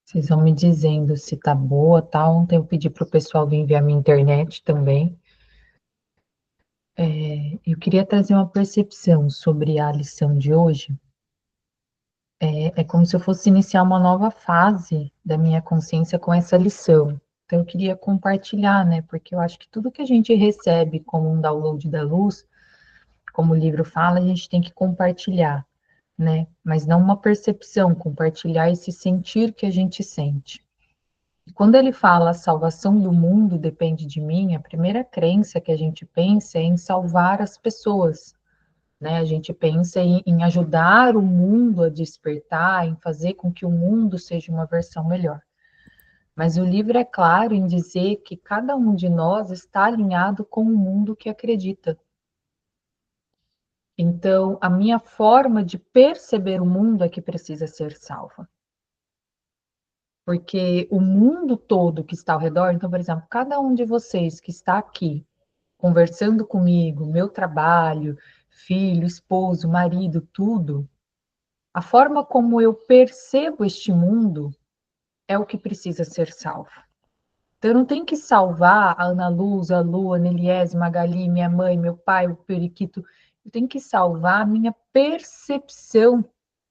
Vocês vão me dizendo se tá boa, tá? Ontem eu pedi para o pessoal vir ver a minha internet também. Eu queria trazer uma percepção sobre a lição de hoje. É como se eu fosse iniciar uma nova fase da minha consciência com essa lição. Então eu queria compartilhar, né? Porque eu acho que tudo que a gente recebe como um download da luz, como o livro fala, a gente tem que compartilhar, né? Mas não uma percepção, compartilhar esse sentir que a gente sente. Quando ele fala a salvação do mundo depende de mim, a primeira crença que a gente pensa é em salvar as pessoas, né? A gente pensa em ajudar o mundo a despertar, em fazer com que o mundo seja uma versão melhor. Mas o livro é claro em dizer que cada um de nós está alinhado com o mundo que acredita. Então, a minha forma de perceber o mundo é que precisa ser salva. Porque o mundo todo que está ao redor, então, por exemplo, cada um de vocês que está aqui conversando comigo, meu trabalho, filho, esposo, marido, tudo, a forma como eu percebo este mundo é o que precisa ser salvo. Então, eu não tenho que salvar a Ana Luz, a Lu, a Neliese, Magali, minha mãe, meu pai, o Periquito. Eu tenho que salvar a minha percepção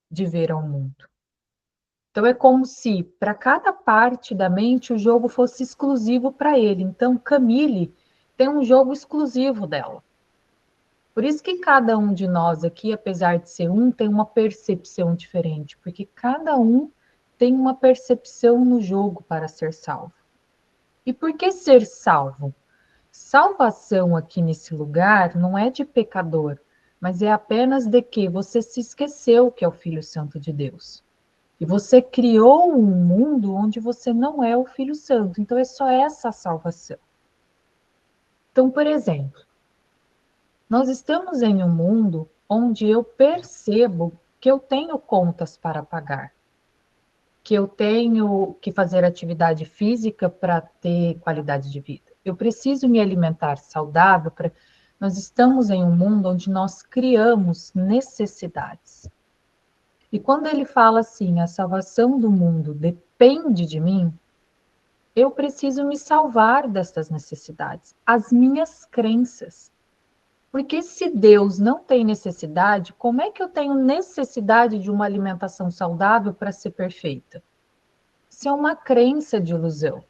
de ver ao mundo. Então, é como se, para cada parte da mente, o jogo fosse exclusivo para ele. Então, Camille tem um jogo exclusivo dela. Por isso que cada um de nós aqui, apesar de ser um, tem uma percepção diferente, porque cada um tem uma percepção no jogo para ser salvo. E por que ser salvo? Salvação aqui nesse lugar não é de pecador, mas é apenas de que você se esqueceu que é o Filho Santo de Deus. E você criou um mundo onde você não é o Filho Santo. Então é só essa a salvação. Então, por exemplo, nós estamos em um mundo onde eu percebo que eu tenho contas para pagar, que eu tenho que fazer atividade física para ter qualidade de vida. Eu preciso me alimentar saudável para. Nós estamos em um mundo onde nós criamos necessidades. E quando ele fala assim, a salvação do mundo depende de mim, eu preciso me salvar destas necessidades, as minhas crenças. Porque se Deus não tem necessidade, como é que eu tenho necessidade de uma alimentação saudável para ser perfeita? Isso é uma crença de ilusão.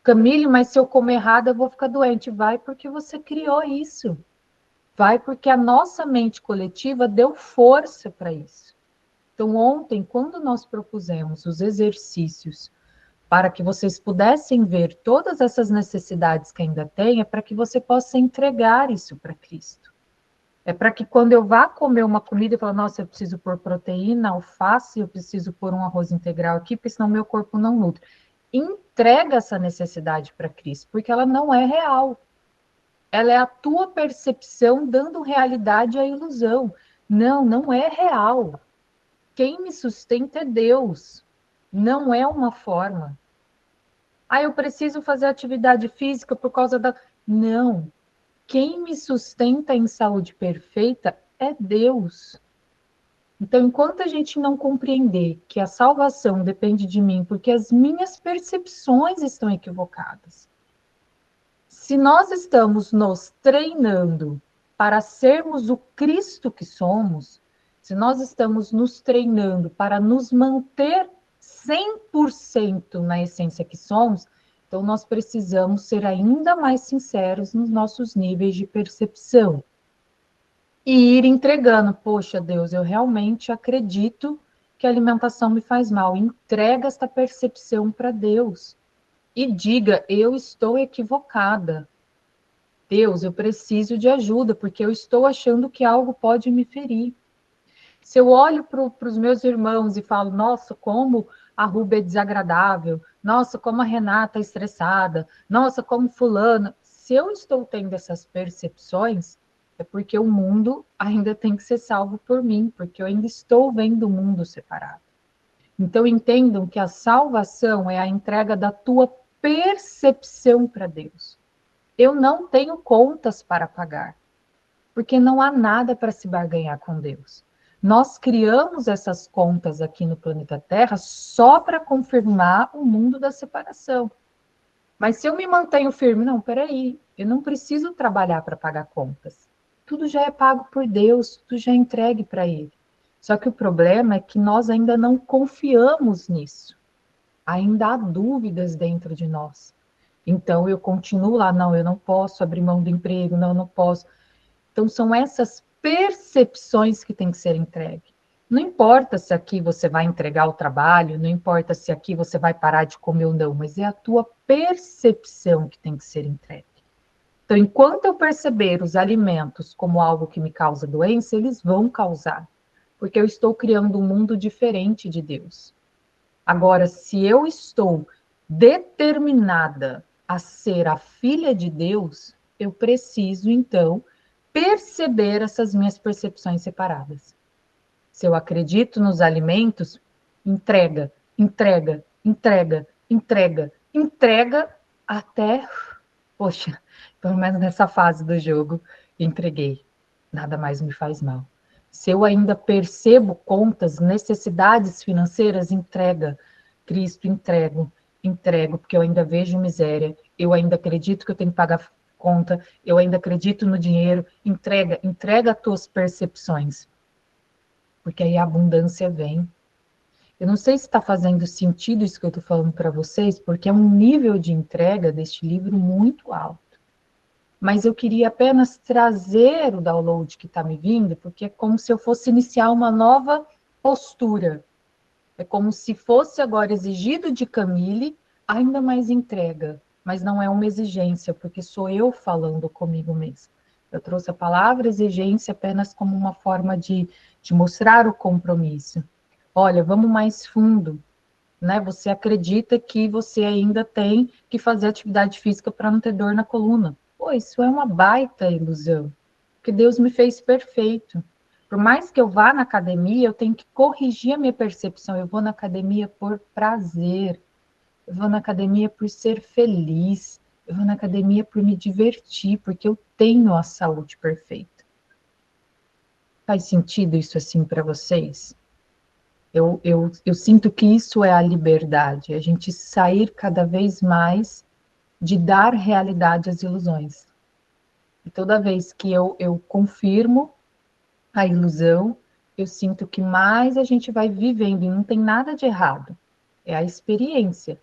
Camille, mas se eu comer errado, eu vou ficar doente. Vai porque você criou isso. Vai porque a nossa mente coletiva deu força para isso. Então, ontem, quando nós propusemos os exercícios para que vocês pudessem ver todas essas necessidades que ainda tem, é para que você possa entregar isso para Cristo. É para que quando eu vá comer uma comida, eu falo, nossa, eu preciso pôr proteína, alface, eu preciso pôr um arroz integral aqui, porque senão meu corpo não nutre. Entrega essa necessidade para Cristo, porque ela não é real. Ela é a tua percepção dando realidade à ilusão. Não, não é real. Quem me sustenta é Deus. Não é uma forma. Ah, eu preciso fazer atividade física por causa da. Não. Quem me sustenta em saúde perfeita é Deus. Então, enquanto a gente não compreender que a salvação depende de mim, porque as minhas percepções estão equivocadas. Se nós estamos nos treinando para sermos o Cristo que somos, se nós estamos nos treinando para nos manter 100% na essência que somos, então nós precisamos ser ainda mais sinceros nos nossos níveis de percepção. E ir entregando, poxa, Deus, eu realmente acredito que a alimentação me faz mal. Entrega esta percepção para Deus. E diga, eu estou equivocada. Deus, eu preciso de ajuda, porque eu estou achando que algo pode me ferir. Se eu olho para os meus irmãos e falo, nossa, como a Ruba é desagradável, nossa, como a Renata é estressada, nossa, como fulana. Se eu estou tendo essas percepções, é porque o mundo ainda tem que ser salvo por mim, porque eu ainda estou vendo o mundo separado. Então, entendam que a salvação é a entrega da tua percepção para Deus. Eu não tenho contas para pagar, porque não há nada para se barganhar com Deus. Nós criamos essas contas aqui no planeta Terra só para confirmar o mundo da separação. Mas se eu me mantenho firme, não, peraí, eu não preciso trabalhar para pagar contas. Tudo já é pago por Deus, tudo já é entregue para Ele. Só que o problema é que nós ainda não confiamos nisso. Ainda há dúvidas dentro de nós. Então eu continuo lá, não, eu não posso abrir mão do emprego, não, eu não posso. Então, são essas percepções que têm que ser entregues. Não importa se aqui você vai entregar o trabalho, não importa se aqui você vai parar de comer ou não, mas é a tua percepção que tem que ser entregue. Então, enquanto eu perceber os alimentos como algo que me causa doença, eles vão causar, porque eu estou criando um mundo diferente de Deus. Agora, se eu estou determinada a ser a filha de Deus, eu preciso, então, perceber essas minhas percepções separadas. Se eu acredito nos alimentos, entrega, entrega, entrega, entrega, entrega até, poxa, pelo menos nessa fase do jogo, entreguei. Nada mais me faz mal. Se eu ainda percebo contas, necessidades financeiras, entrega. Cristo, entrego, entrego, porque eu ainda vejo miséria, eu ainda acredito que eu tenho que pagar conta, eu ainda acredito no dinheiro, entrega, entrega as tuas percepções, porque aí a abundância vem. Eu não sei se está fazendo sentido isso que eu estou falando para vocês, porque é um nível de entrega deste livro muito alto. Mas eu queria apenas trazer o download que está me vindo, porque é como se eu fosse iniciar uma nova postura. É como se fosse agora exigido de Camille ainda mais entrega, mas não é uma exigência, porque sou eu falando comigo mesmo. Eu trouxe a palavra exigência apenas como uma forma de mostrar o compromisso. Olha, vamos mais fundo, né? Você acredita que você ainda tem que fazer atividade física para não ter dor na coluna. Pô, isso é uma baita ilusão, porque Deus me fez perfeito. Por mais que eu vá na academia, eu tenho que corrigir a minha percepção. Eu vou na academia por prazer, eu vou na academia por ser feliz, eu vou na academia por me divertir, porque eu tenho a saúde perfeita. Faz sentido isso assim para vocês? Eu sinto que isso é a liberdade, a gente sair cada vez mais de dar realidade às ilusões. E toda vez que eu confirmo a ilusão, eu sinto que mais a gente vai vivendo, e não tem nada de errado, é a experiência.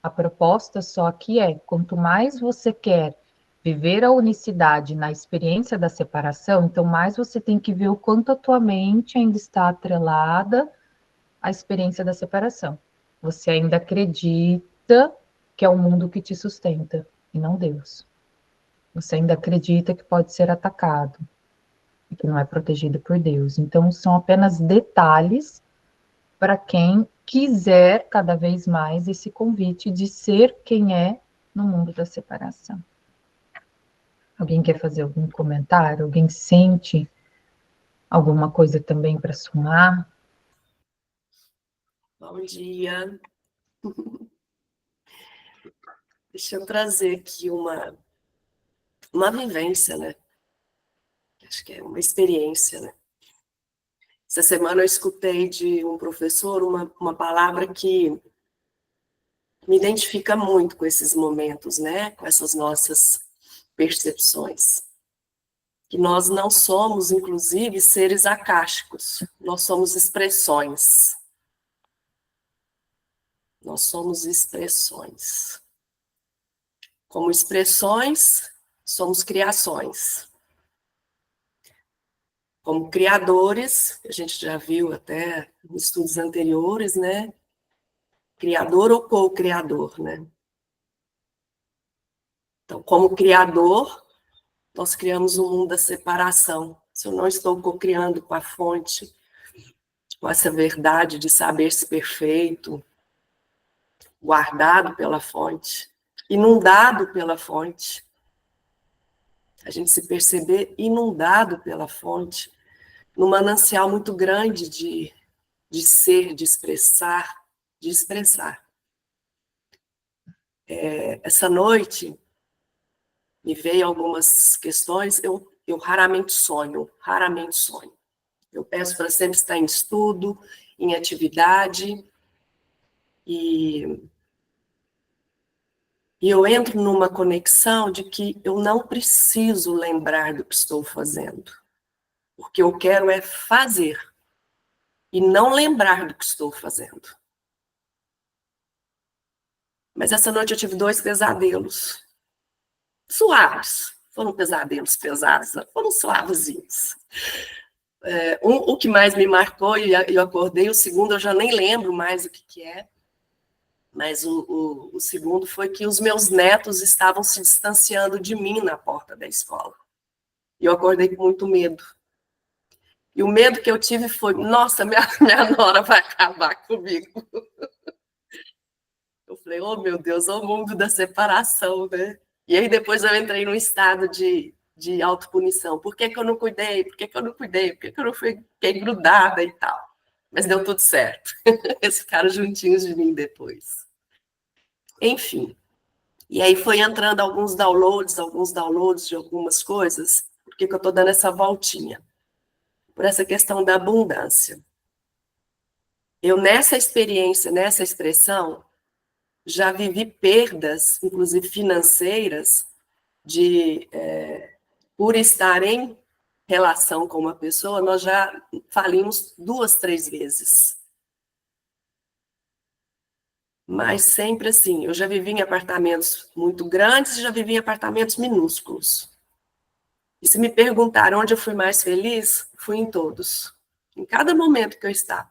A proposta só aqui é, quanto mais você quer viver a unicidade na experiência da separação, então mais você tem que ver o quanto a tua mente ainda está atrelada a experiência da separação. Você ainda acredita que é o mundo que te sustenta e não Deus. Você ainda acredita que pode ser atacado e que não é protegido por Deus. Então, são apenas detalhes para quem quiser cada vez mais esse convite de ser quem é no mundo da separação. Alguém quer fazer algum comentário? Alguém sente alguma coisa também para somar? Bom dia. Deixa eu trazer aqui uma vivência, né? Acho que é uma experiência, né? Essa semana eu escutei de um professor uma palavra que me identifica muito com esses momentos, né? Com essas nossas percepções. Que nós não somos, inclusive, seres acásticos. Nós somos expressões. Nós somos expressões. Como expressões, somos criações. Como criadores, a gente já viu até em estudos anteriores, né? Criador ou co-criador, né? Então, como criador, nós criamos um mundo da separação. Se eu não estou co-criando com a fonte, com essa verdade de saber-se perfeito, guardado pela fonte, inundado pela fonte, a gente se perceber inundado pela fonte, num manancial muito grande de ser, de expressar, de expressar. Essa noite me veio algumas questões, eu raramente sonho, raramente sonho. Eu peço para sempre estar em estudo, em atividade, e eu entro numa conexão de que eu não preciso lembrar do que estou fazendo. O que eu quero é fazer e não lembrar do que estou fazendo. Mas essa noite eu tive 2 pesadelos. Suaves. Foram pesadelos pesados, foram suavezinhos. O que mais me marcou, e eu acordei, o segundo eu já nem lembro mais o que é, mas o segundo foi que os meus netos estavam se distanciando de mim na porta da escola. E eu acordei com muito medo. E o medo que eu tive foi, nossa, minha nora vai acabar comigo. Eu falei, oh meu Deus, o mundo da separação, né? E aí depois eu entrei num estado de autopunição. Por que eu não cuidei? Por que eu não cuidei? Por que eu não fiquei grudada e tal? Mas deu tudo certo. Eles ficaram juntinhos de mim depois. Enfim. E aí foi entrando alguns downloads de algumas coisas. Por que eu estou dando essa voltinha? Por essa questão da abundância. Eu, nessa experiência, nessa expressão, já vivi perdas, inclusive financeiras, por estar em relação com uma pessoa, nós já falimos 2, 3 vezes. Mas sempre assim, eu já vivi em apartamentos muito grandes e já vivi em apartamentos minúsculos. E se me perguntaram onde eu fui mais feliz, fui em todos. Em cada momento que eu estava.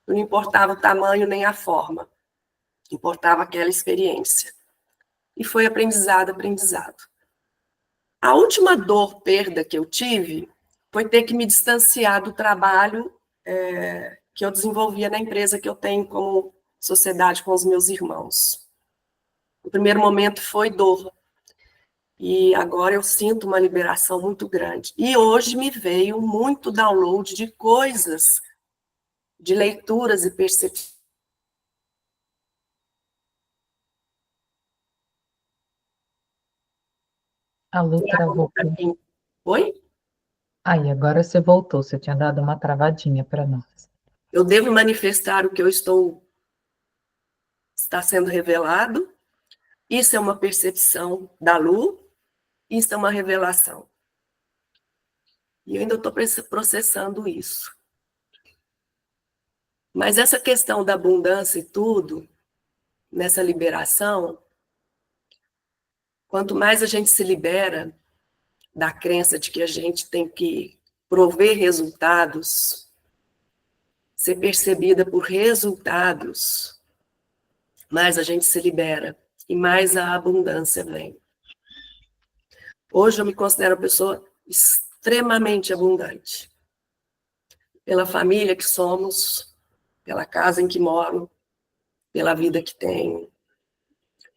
Não importava o tamanho nem a forma. Importava aquela experiência. E foi aprendizado, aprendizado. A última dor, perda que eu tive foi ter que me distanciar do trabalho que eu desenvolvia na empresa que eu tenho como sociedade com os meus irmãos. O primeiro momento foi dor. E agora eu sinto uma liberação muito grande. E hoje me veio muito download de coisas, de leituras e percepções. A Lu travou. Oi? Aí, agora você voltou. Você tinha dado uma travadinha para nós. Eu devo manifestar o que está sendo revelado. Isso é uma percepção da Lu. Isso é uma revelação. E eu ainda estou processando isso. Mas essa questão da abundância e tudo, nessa liberação, quanto mais a gente se libera da crença de que a gente tem que prover resultados, ser percebida por resultados, mais a gente se libera e mais a abundância vem. Hoje eu me considero uma pessoa extremamente abundante. Pela família que somos, pela casa em que moro, pela vida que tenho,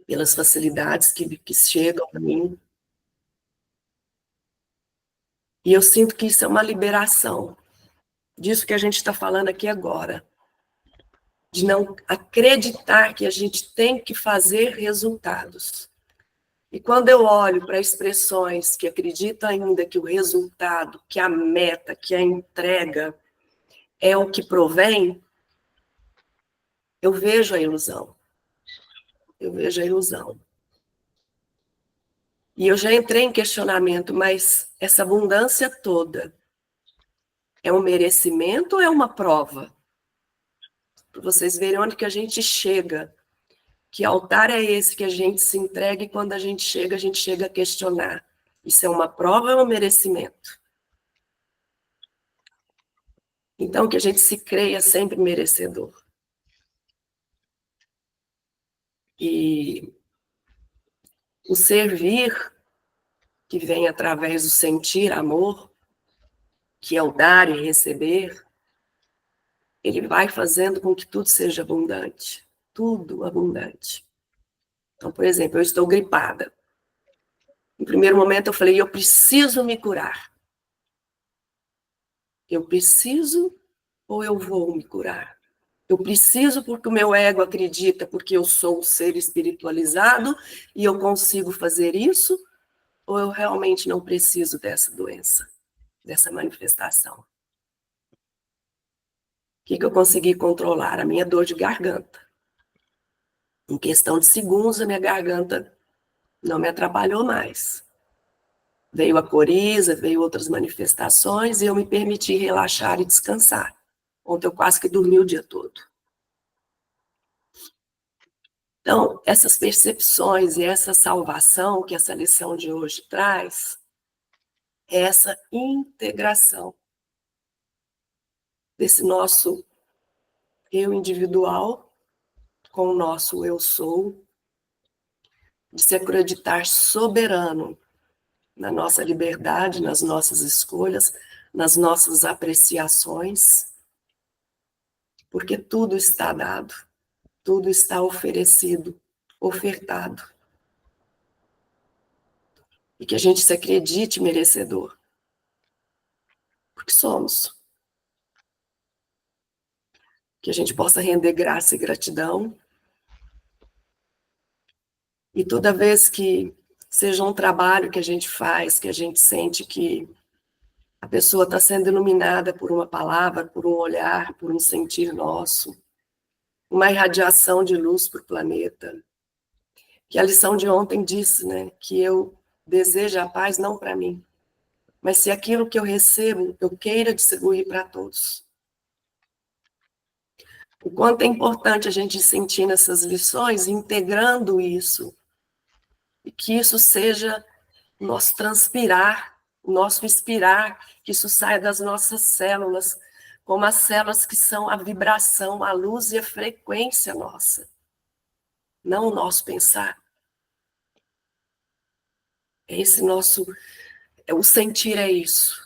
pelas facilidades que chegam a mim. E eu sinto que isso é uma liberação disso que a gente está falando aqui agora. De não acreditar que a gente tem que fazer resultados. E quando eu olho para expressões que acreditam ainda que o resultado, que a meta, que a entrega é o que provém, eu vejo a ilusão. Eu vejo a ilusão. E eu já entrei em questionamento, mas essa abundância toda é um merecimento ou é uma prova? Para vocês verem onde que a gente chega. Que altar é esse que a gente se entrega e quando a gente chega a questionar. Isso é uma prova ou é um merecimento? Então, que a gente se creia sempre merecedor. E o servir, que vem através do sentir amor, que é o dar e receber, ele vai fazendo com que tudo seja abundante. Tudo abundante. Então, por exemplo, eu estou gripada. No primeiro momento eu falei, eu preciso me curar. Eu preciso ou eu vou me curar? Eu preciso porque o meu ego acredita, porque eu sou um ser espiritualizado e eu consigo fazer isso? Ou eu realmente não preciso dessa doença, dessa manifestação? que eu consegui controlar? A minha dor de garganta. Em questão de segundos, a minha garganta não me atrapalhou mais. Veio a coriza, veio outras manifestações, e eu me permiti relaxar e descansar. Ontem eu quase que dormi o dia todo. Então, essas percepções e essa salvação que essa lição de hoje traz, é essa integração desse nosso eu individual com o nosso eu sou, de se acreditar soberano na nossa liberdade, nas nossas escolhas, nas nossas apreciações, porque tudo está dado, tudo está oferecido, ofertado. E que a gente se acredite merecedor, porque somos. Que a gente possa render graça e gratidão. E toda vez que seja um trabalho que a gente faz, que a gente sente que a pessoa está sendo iluminada por uma palavra, por um olhar, por um sentir nosso, uma irradiação de luz para o planeta. Que a lição de ontem disse, né, que eu desejo a paz não para mim, mas se aquilo que eu recebo, eu queira distribuir para todos. O quanto é importante a gente sentir nessas lições, integrando isso, e que isso seja nosso transpirar, nosso inspirar, que isso saia das nossas células, como as células que são a vibração, a luz e a frequência nossa, não o nosso pensar. Esse nosso, o sentir é isso.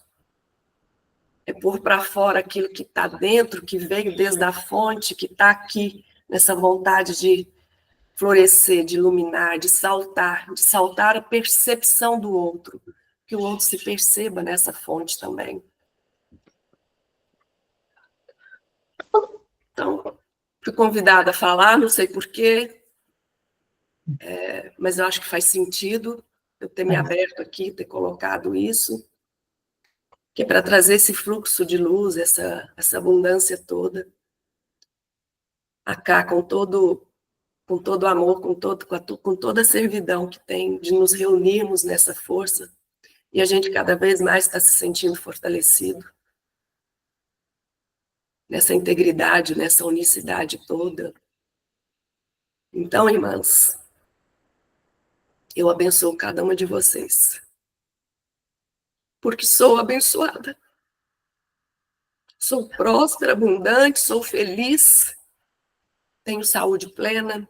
É pôr para fora aquilo que está dentro, que veio desde a fonte, que está aqui, nessa vontade de florescer, de iluminar, de saltar a percepção do outro, que o outro se perceba nessa fonte também. Então, fui convidada a falar, não sei porquê, mas eu acho que faz sentido eu ter me aberto aqui, ter colocado isso, que é para trazer esse fluxo de luz, essa abundância toda, cá com todo amor, com toda a servidão que tem de nos reunirmos nessa força, e a gente cada vez mais está se sentindo fortalecido, nessa integridade, nessa unicidade toda. Então, irmãs, eu abençoo cada uma de vocês, porque sou abençoada. Sou próspera, abundante, sou feliz, tenho saúde plena.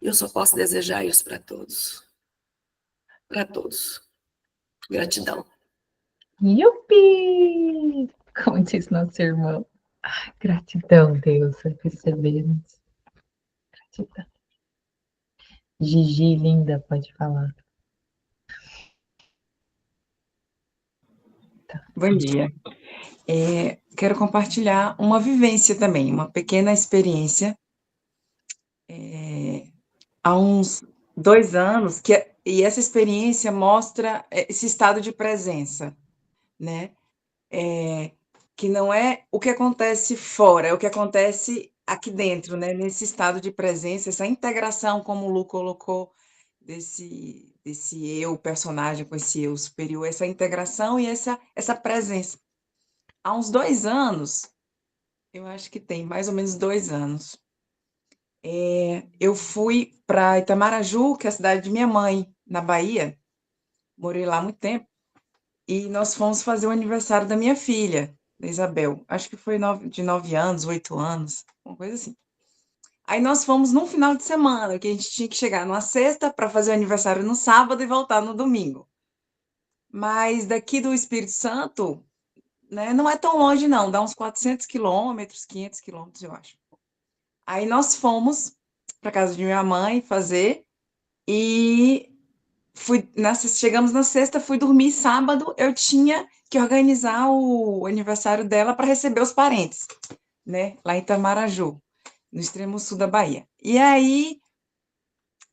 E eu só posso desejar isso para todos. Para todos. Gratidão. Yupi! Como disse nosso irmão. Ai, gratidão, Deus, recebemos. Gratidão. Gigi, linda, pode falar. Tá. Bom dia. Quero compartilhar uma vivência também, uma pequena experiência. Há uns 2 anos, e essa experiência mostra esse estado de presença, né? Que não é o que acontece fora, é o que acontece aqui dentro, né? Nesse estado de presença, essa integração, como o Lu colocou, desse eu, personagem, com esse eu superior, essa integração e essa presença. Há uns 2 anos, eu acho que tem mais ou menos 2 anos, eu fui para Itamaraju, que é a cidade de minha mãe, na Bahia. Morei lá há muito tempo. E nós fomos fazer o aniversário da minha filha, da Isabel. Acho que foi de 9 anos, 8 anos, uma coisa assim. Aí nós fomos num final de semana, que a gente tinha que chegar numa sexta para fazer o aniversário no sábado e voltar no domingo. Mas daqui do Espírito Santo, né, não é tão longe não, dá uns 400 quilômetros, 500 quilômetros, eu acho. Aí nós fomos para casa de minha mãe fazer e chegamos na sexta, fui dormir sábado, eu tinha que organizar o aniversário dela para receber os parentes, né, lá em Itamaraju, no extremo sul da Bahia. E aí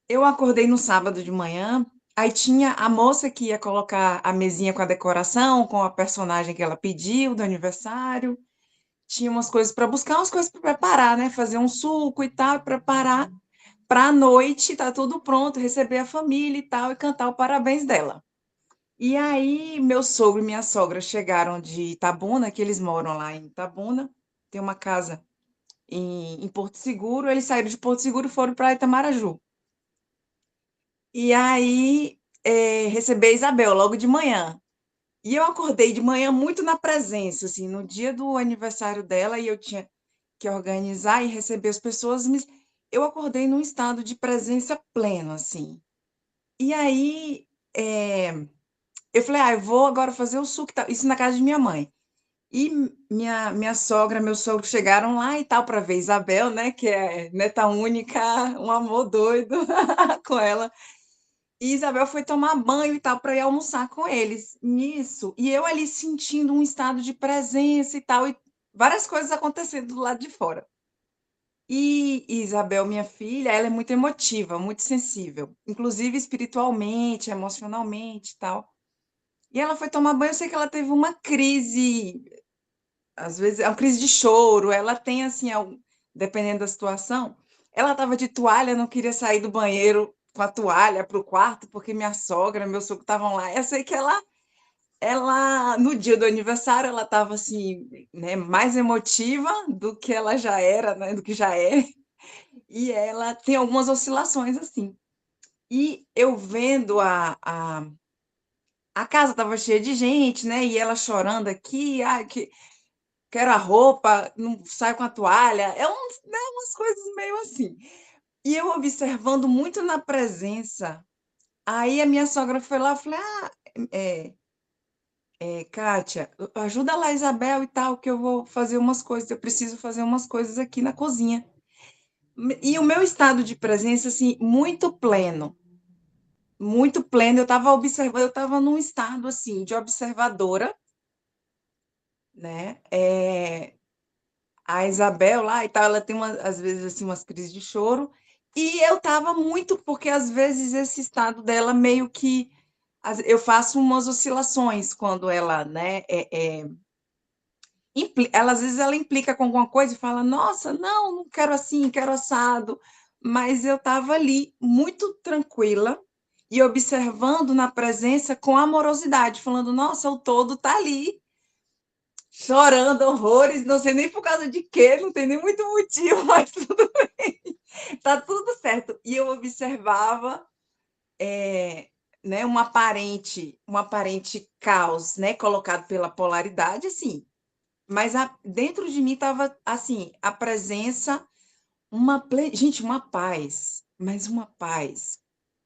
eu acordei no sábado de manhã Aí tinha a moça que ia colocar a mesinha com a decoração, com a personagem que ela pediu do aniversário. Tinha umas coisas para buscar, umas coisas para preparar, né? Fazer um suco e tal, preparar para a noite, tá tudo pronto, receber a família e tal, e cantar o parabéns dela. E aí, meu sogro e minha sogra chegaram de Itabuna, que eles moram lá em Itabuna, tem uma casa em Porto Seguro, eles saíram de Porto Seguro e foram para Itamaraju. E aí, recebi a Isabel logo de manhã. E eu acordei de manhã muito na presença, assim, no dia do aniversário dela, e eu tinha que organizar e receber as pessoas, mas eu acordei num estado de presença pleno, assim. E aí, eu falei, eu vou agora fazer o suco, e tal. Isso na casa de minha mãe. E minha sogra, meu sogro chegaram lá e tal para ver Isabel, né, que é neta única, um amor doido com ela. E Isabel foi tomar banho e tal para ir almoçar com eles. Nisso, e eu ali sentindo um estado de presença e tal, e várias coisas acontecendo do lado de fora. E Isabel, minha filha, ela é muito emotiva, muito sensível, inclusive espiritualmente, emocionalmente e tal. E ela foi tomar banho, eu sei que ela teve uma crise, às vezes é uma crise de choro, ela tem assim, dependendo da situação, ela estava de toalha, não queria sair do banheiro com a toalha para o quarto, porque minha sogra, meu sogro estavam lá. Eu sei que ela no dia do aniversário, ela estava assim, né, mais emotiva do que ela já era, né, do que já é, e ela tem algumas oscilações assim. E eu vendo a casa estava cheia de gente, né? E ela chorando aqui, que quero a roupa, não saio com a toalha, né, umas coisas meio assim. E eu observando muito na presença. Aí a minha sogra foi lá, eu falei, é, Kátia, ajuda lá a Isabel e tal, que eu vou fazer umas coisas, eu preciso fazer umas coisas aqui na cozinha. E o meu estado de presença, assim, muito pleno, eu estava observando, eu estava num estado, assim, de observadora, né? A Isabel lá e tal, ela tem às vezes assim umas crises de choro, e eu estava muito, porque às vezes esse estado dela meio que eu faço umas oscilações quando ela, né, ela às vezes ela implica com alguma coisa e fala, nossa, não quero assim, quero assado, mas eu estava ali muito tranquila e observando na presença com amorosidade, falando, nossa, o todo está ali chorando horrores, não sei nem por causa de quê, não tem nem muito motivo, mas tudo bem, tá tudo certo. E eu observava, né, um aparente caos, né, colocado pela polaridade, assim, mas dentro de mim estava, assim, a presença, gente, uma paz, mas uma paz.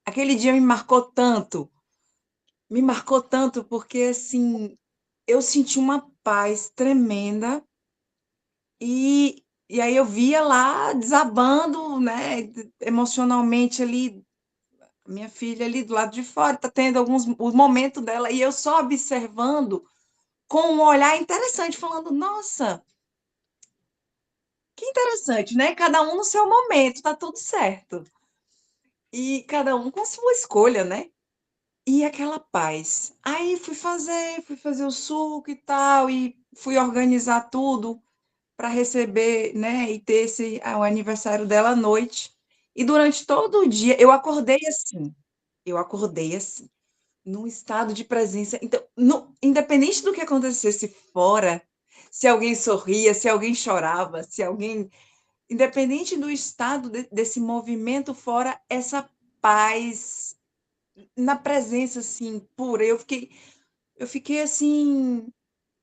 Aquele dia me marcou tanto, porque, assim, eu senti uma paz tremenda. E aí eu via lá desabando, né, emocionalmente ali, minha filha ali do lado de fora, tá tendo os momentos dela, e eu só observando com um olhar interessante, falando, nossa, que interessante, né? Cada um no seu momento, tá tudo certo. E cada um com sua escolha, né? E aquela paz. Aí fui fazer o suco e tal, e fui organizar tudo para receber, né, e ter o aniversário dela à noite. E durante todo o dia eu acordei assim, num estado de presença. Então, independente do que acontecesse fora, se alguém sorria, se alguém chorava, se alguém, independente do estado desse movimento fora, essa paz na presença assim pura, eu fiquei assim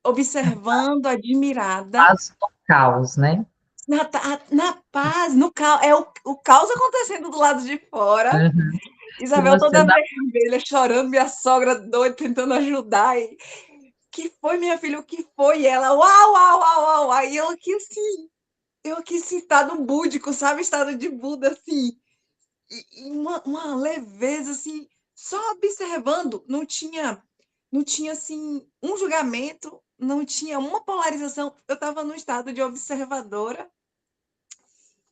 observando, admirada. Paz no caos, né? Na paz, no caos, o caos acontecendo do lado de fora, Uhum. E Isabel você toda na vermelha, chorando, minha sogra doida, tentando ajudar. E, que foi, minha filha? O que foi? E ela, uau, uau, uau, uau. Aí eu aqui assim, estado búdico, sabe? Estado de Buda, assim. E uma leveza, assim, só observando. Não tinha, assim, um julgamento, não tinha uma polarização. Eu estava num estado de observadora.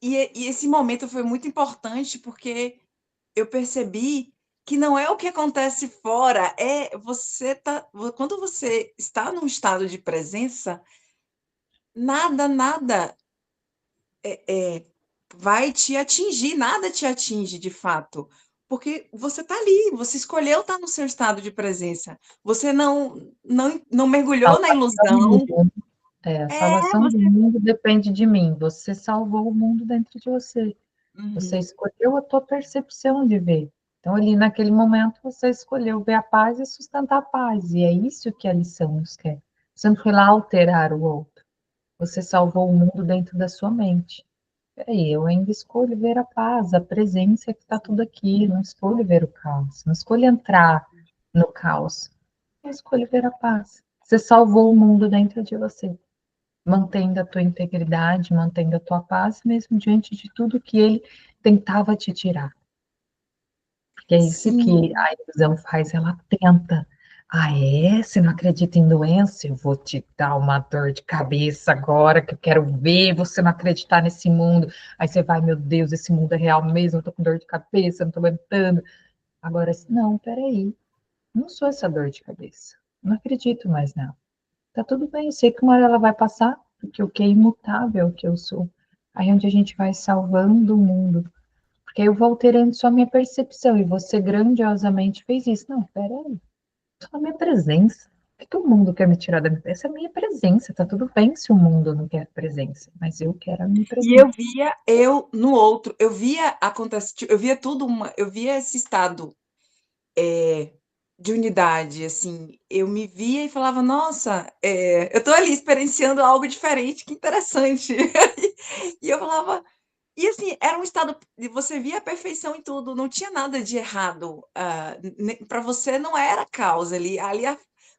E esse momento foi muito importante porque eu percebi que não é o que acontece fora, quando você está num estado de presença, nada vai te atingir, nada te atinge de fato, porque você está ali, você escolheu estar no seu estado de presença, você não mergulhou na Salvação do ilusão. mundo. A salvação do Você. mundo depende de mim. Você salvou o mundo dentro de você. Você Uhum. escolheu a tua percepção de ver. Então, ali naquele momento, você escolheu ver a paz e sustentar a paz. E é isso que a lição nos quer. Você não foi lá alterar o outro. Você salvou o mundo dentro da sua mente. Peraí, eu ainda escolho ver a paz, a presença que está tudo aqui. Não escolho ver o caos. Não escolho entrar no caos. Eu escolho ver a paz. Você salvou o mundo dentro de você, mantendo a tua integridade, mantendo a tua paz, mesmo diante de tudo que ele tentava te tirar. Porque é isso que Sim. a ilusão faz, ela tenta. Ah, é? Você não acredita em doença? Eu vou te dar uma dor de cabeça agora, que eu quero ver você não acreditar nesse mundo. Aí você vai, meu Deus, esse mundo é real mesmo, eu tô com dor de cabeça, não tô aguentando. Agora, não, peraí, não sou essa dor de cabeça. Não acredito mais nela. Tá tudo bem, eu sei que uma hora ela vai passar, porque o que é imutável é o que eu sou. Aí é onde a gente vai salvando o mundo. Porque eu vou alterando só a minha percepção, e você grandiosamente fez isso. Não, peraí, só a minha presença. O que o mundo quer me tirar da minha presença? É a minha presença. Tá tudo bem se o mundo não quer presença, mas eu quero a minha E presença. eu via eu no outro, eu via acontecer, eu via eu via esse estado de unidade, assim, eu me via e falava, nossa, eu estou ali experienciando algo diferente, que interessante. E eu falava, e assim, era um estado, você via a perfeição em tudo, não tinha nada de errado, para você não era caos ali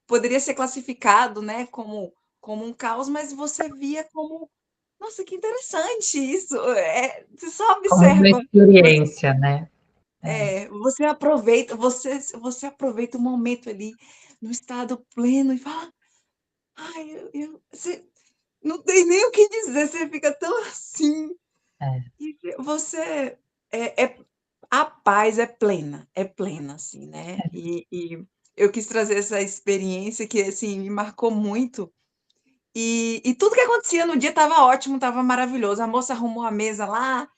poderia ser classificado, né, como um caos, mas você via como, nossa, que interessante isso, você só Como uma observa, experiência, né? você aproveita o momento ali, no estado pleno e fala: "Ai, você não tem nem o que dizer", você fica tão assim, É, e você a paz é plena, assim, né. E eu quis trazer essa experiência que, assim, me marcou muito, e tudo que acontecia no dia estava ótimo, estava maravilhoso. A moça arrumou a mesa lá,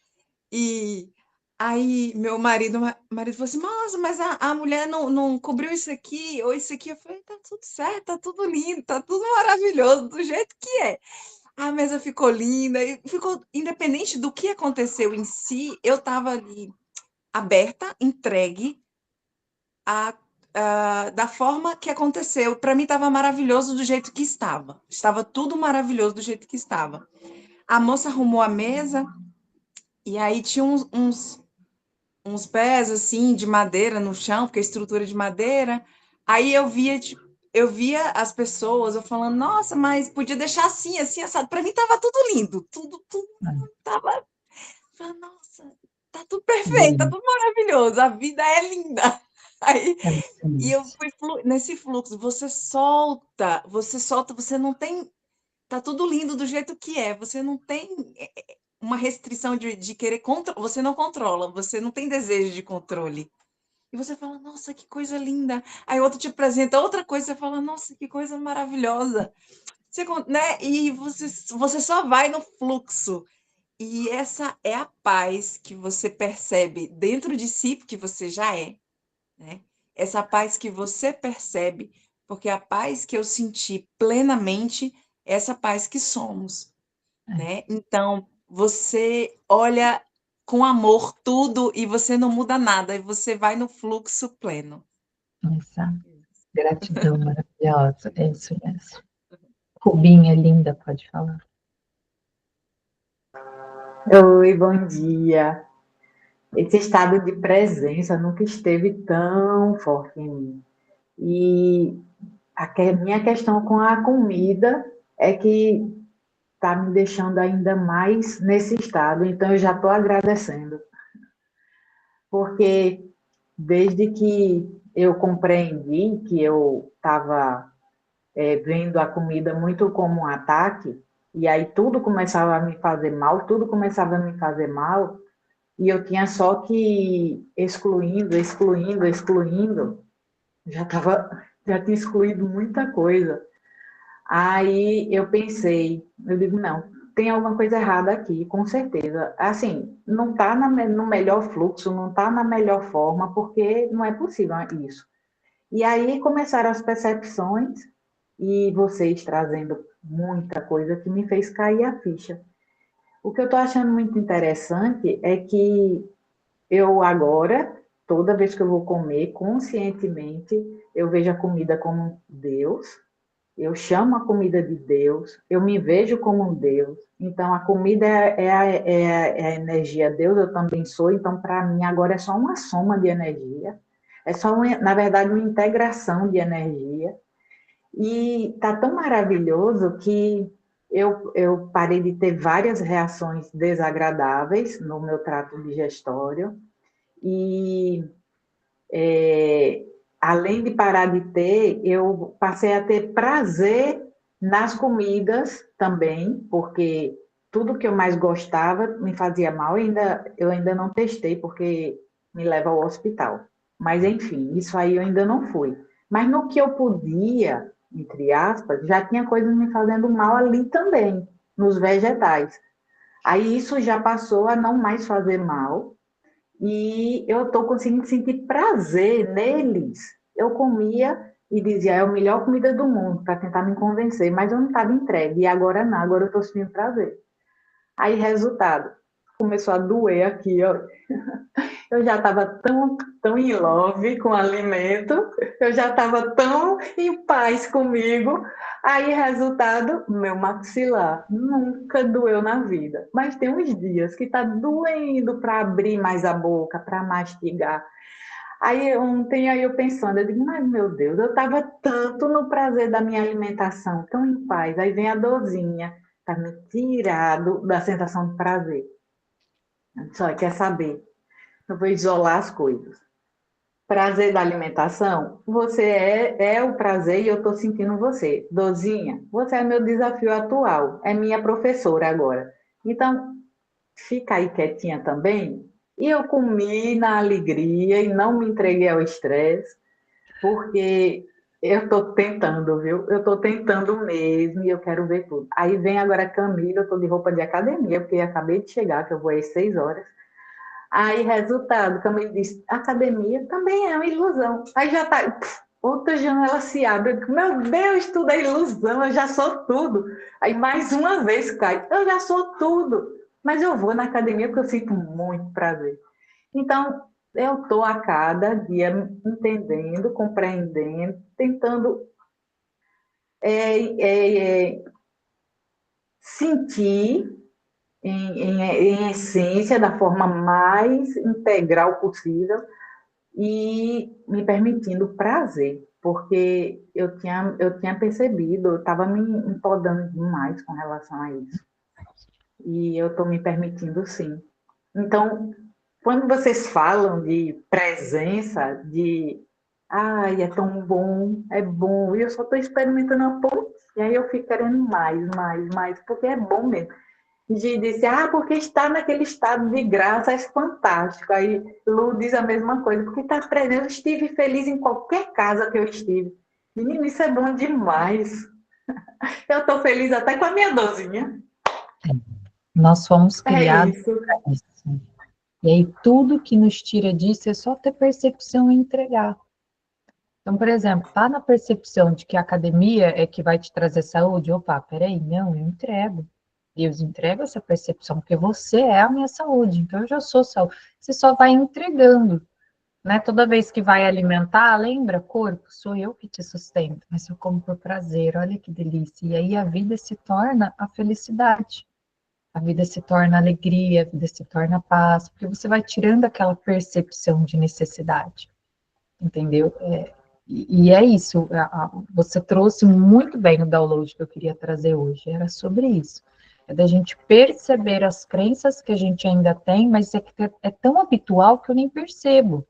e aí meu marido falou assim: "Nossa, mas a mulher não cobriu isso aqui ou isso aqui". Eu falei: "Tá tudo certo, tá tudo lindo, tá tudo maravilhoso, do jeito que é". A mesa ficou linda e ficou independente do que aconteceu em si, eu estava ali aberta, entregue da forma que aconteceu. Para mim estava maravilhoso do jeito que estava. Estava tudo maravilhoso do jeito que estava. A moça arrumou a mesa e aí tinha uns pés assim de madeira no chão, porque a estrutura de madeira. Aí eu via as pessoas, eu falando, nossa, mas podia deixar assim, assim, assado. Para mim tava tudo lindo, tudo tava. Falei, nossa, tá tudo perfeito, tá lindo. tudo maravilhoso, a vida é linda. Aí, É muito e eu isso. fui nesse fluxo, você solta, você não tem, tá tudo lindo do jeito que é, você não tem uma restrição de querer controlar, você não controla, você não tem desejo de controle. E você fala, nossa, que coisa linda. Aí outro te apresenta outra coisa, você fala, nossa, que coisa maravilhosa. Né? E você só vai no fluxo. E essa é a paz que você percebe dentro de si, porque você já é, né? Essa paz que você percebe, porque a paz que eu senti plenamente, é essa paz que somos, né? Então, você olha com amor tudo e você não muda nada, e você vai no fluxo pleno. Essa gratidão maravilhosa. É isso mesmo. Rubinha linda, pode falar. Oi, bom dia. Esse estado de presença nunca esteve tão forte em mim. E minha questão com a comida é que está me deixando ainda mais nesse estado, então eu já estou agradecendo, porque desde que eu compreendi que eu estava vendo a comida muito como um ataque, e aí tudo começava a me fazer mal, tudo começava a me fazer mal. e eu tinha só que ir excluindo, já tinha excluído muita coisa. Aí eu pensei, eu digo, não, tem alguma coisa errada aqui, com certeza. Assim, não está no melhor fluxo, não está na melhor forma, porque não é possível isso. E aí começaram as percepções, e vocês trazendo muita coisa que me fez cair a ficha. O que eu estou achando muito interessante é que eu agora, toda vez que eu vou comer, conscientemente, eu vejo a comida como Deus, eu chamo a comida de Deus, eu me vejo como um Deus. Então, a comida é a energia Deus, eu também sou. Então, para mim, agora é só uma soma de energia. É só, na verdade, uma integração de energia. E está tão maravilhoso que eu parei de ter várias reações desagradáveis no meu trato digestório. E além de parar de ter, eu passei a ter prazer nas comidas também, porque tudo que eu mais gostava me fazia mal, eu ainda não testei, porque me leva ao hospital. Mas, enfim, isso aí eu ainda não fui. Mas no que eu podia, entre aspas, já tinha coisas me fazendo mal ali também, nos vegetais. Aí isso já passou a não mais fazer mal, e eu estou conseguindo sentir prazer neles. Eu comia e dizia, é a melhor comida do mundo, para tentar me convencer, mas eu não estava entregue. E agora não, agora eu estou sentindo prazer. Aí, resultado, começou a doer aqui, ó. Eu já estava tão em love com o alimento, eu já estava tão em paz comigo. Aí, resultado, meu maxilar nunca doeu na vida. Mas tem uns dias que está doendo para abrir mais a boca, para mastigar. Aí ontem eu pensando, eu digo, mas meu Deus, eu estava tanto no prazer da minha alimentação, tão em paz. Aí vem a dorzinha, para me tirar da sensação de prazer. Só quer saber, eu vou isolar as coisas. Prazer da alimentação, você é o prazer e eu estou sentindo você. Dozinha, você é meu desafio atual, é minha professora agora. Então, fica aí quietinha também. E eu comi na alegria e não me entreguei ao estresse, porque eu estou tentando, viu? Eu estou tentando mesmo e eu quero ver tudo. Aí vem agora a Camila, eu estou de roupa de academia, porque acabei de chegar, que eu vou às 6 horas. Aí, resultado, como ele disse, academia também é uma ilusão. Aí já tá, outra janela se abre. Eu digo, meu Deus, tudo é ilusão, eu já sou tudo. Aí mais uma vez cai, eu já sou tudo. Mas eu vou na academia porque eu sinto muito prazer. Então, eu estou a cada dia entendendo, compreendendo, tentando sentir em essência, da forma mais integral possível, e me permitindo prazer, porque eu tinha percebido, eu estava me empodando demais com relação a isso. E eu estou me permitindo sim. Então, quando vocês falam de presença, de ai, é bom, e eu só estou experimentando um pouco, e aí eu fico querendo mais, porque é bom mesmo. Gi disse, porque está naquele estado de graça, é fantástico. Aí Lu diz a mesma coisa, porque está presente, eu estive feliz em qualquer casa que eu estive. Menino, isso é bom demais. Eu estou feliz até com a minha dorzinha. Nós fomos É criados isso. para isso. E aí, tudo que nos tira disso é só ter percepção e entregar. Então, por exemplo, tá na percepção de que a academia é que vai te trazer saúde? Opa, peraí, não, eu entrego. Deus entrega essa percepção, porque você é a minha saúde, então eu já sou saúde. Você só vai entregando, né? Toda vez que vai alimentar, lembra, corpo, sou eu que te sustento, mas eu como por prazer, olha que delícia. E aí a vida se torna a felicidade. A vida se torna alegria, a vida se torna paz, porque você vai tirando aquela percepção de necessidade, entendeu? E é isso, você trouxe muito bem o download que eu queria trazer hoje, era sobre isso. É da gente perceber as crenças que a gente ainda tem, mas é tão habitual que eu nem percebo,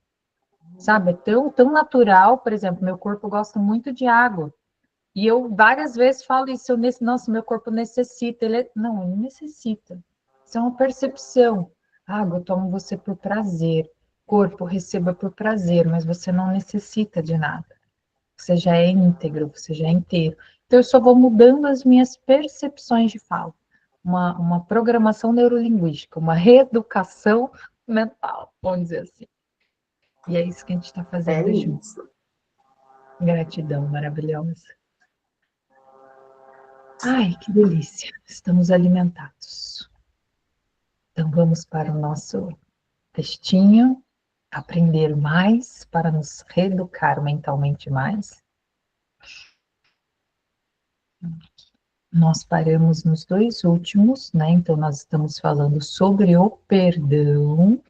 sabe? É tão natural, por exemplo, meu corpo gosta muito de água. E eu várias vezes falo isso, nossa, meu corpo necessita. Não, ele não necessita. Isso é uma percepção. Água, eu tomo você por prazer. Corpo, receba por prazer, mas você não necessita de nada. Você já é íntegro, você já é inteiro. Então, eu só vou mudando as minhas percepções de fala. Uma programação neurolinguística, uma reeducação mental, vamos dizer assim. E é isso que a gente está É fazendo junto. isso. Gratidão maravilhosa. Ai, que delícia. Estamos alimentados. Então, vamos para o nosso textinho, aprender mais para nos reeducar mentalmente mais. Nós paramos nos dois últimos, né? Então, nós estamos falando sobre o perdão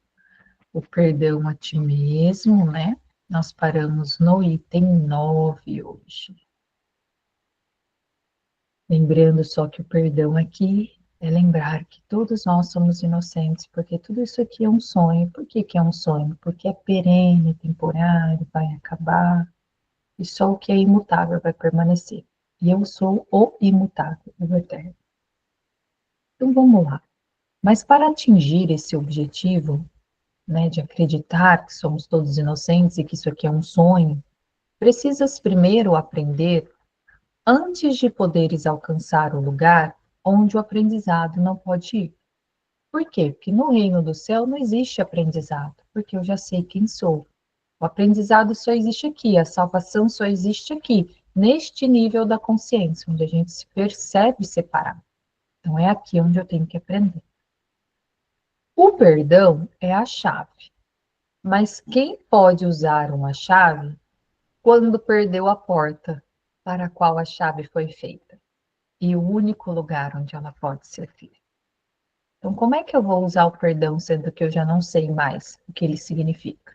a ti mesmo, né? Nós paramos no item 9 hoje. Lembrando só que o perdão aqui é lembrar que todos nós somos inocentes, porque tudo isso aqui é um sonho. Por que que é um sonho? Porque é perene, temporário, vai acabar, e só o que é imutável vai permanecer. E eu sou o imutável, o eterno. Então vamos lá. Mas para atingir esse objetivo, né, de acreditar que somos todos inocentes e que isso aqui é um sonho, precisas primeiro aprender antes de poderes alcançar o lugar onde o aprendizado não pode ir. Por quê? Porque no reino do céu não existe aprendizado, porque eu já sei quem sou. O aprendizado só existe aqui, a salvação só existe aqui, neste nível da consciência, onde a gente se percebe separado. Então é aqui onde eu tenho que aprender. O perdão é a chave, mas quem pode usar uma chave quando perdeu a porta para a qual a chave foi feita? E o único lugar onde ela pode ser feita. Então, como é que eu vou usar o perdão, sendo que eu já não sei mais o que ele significa?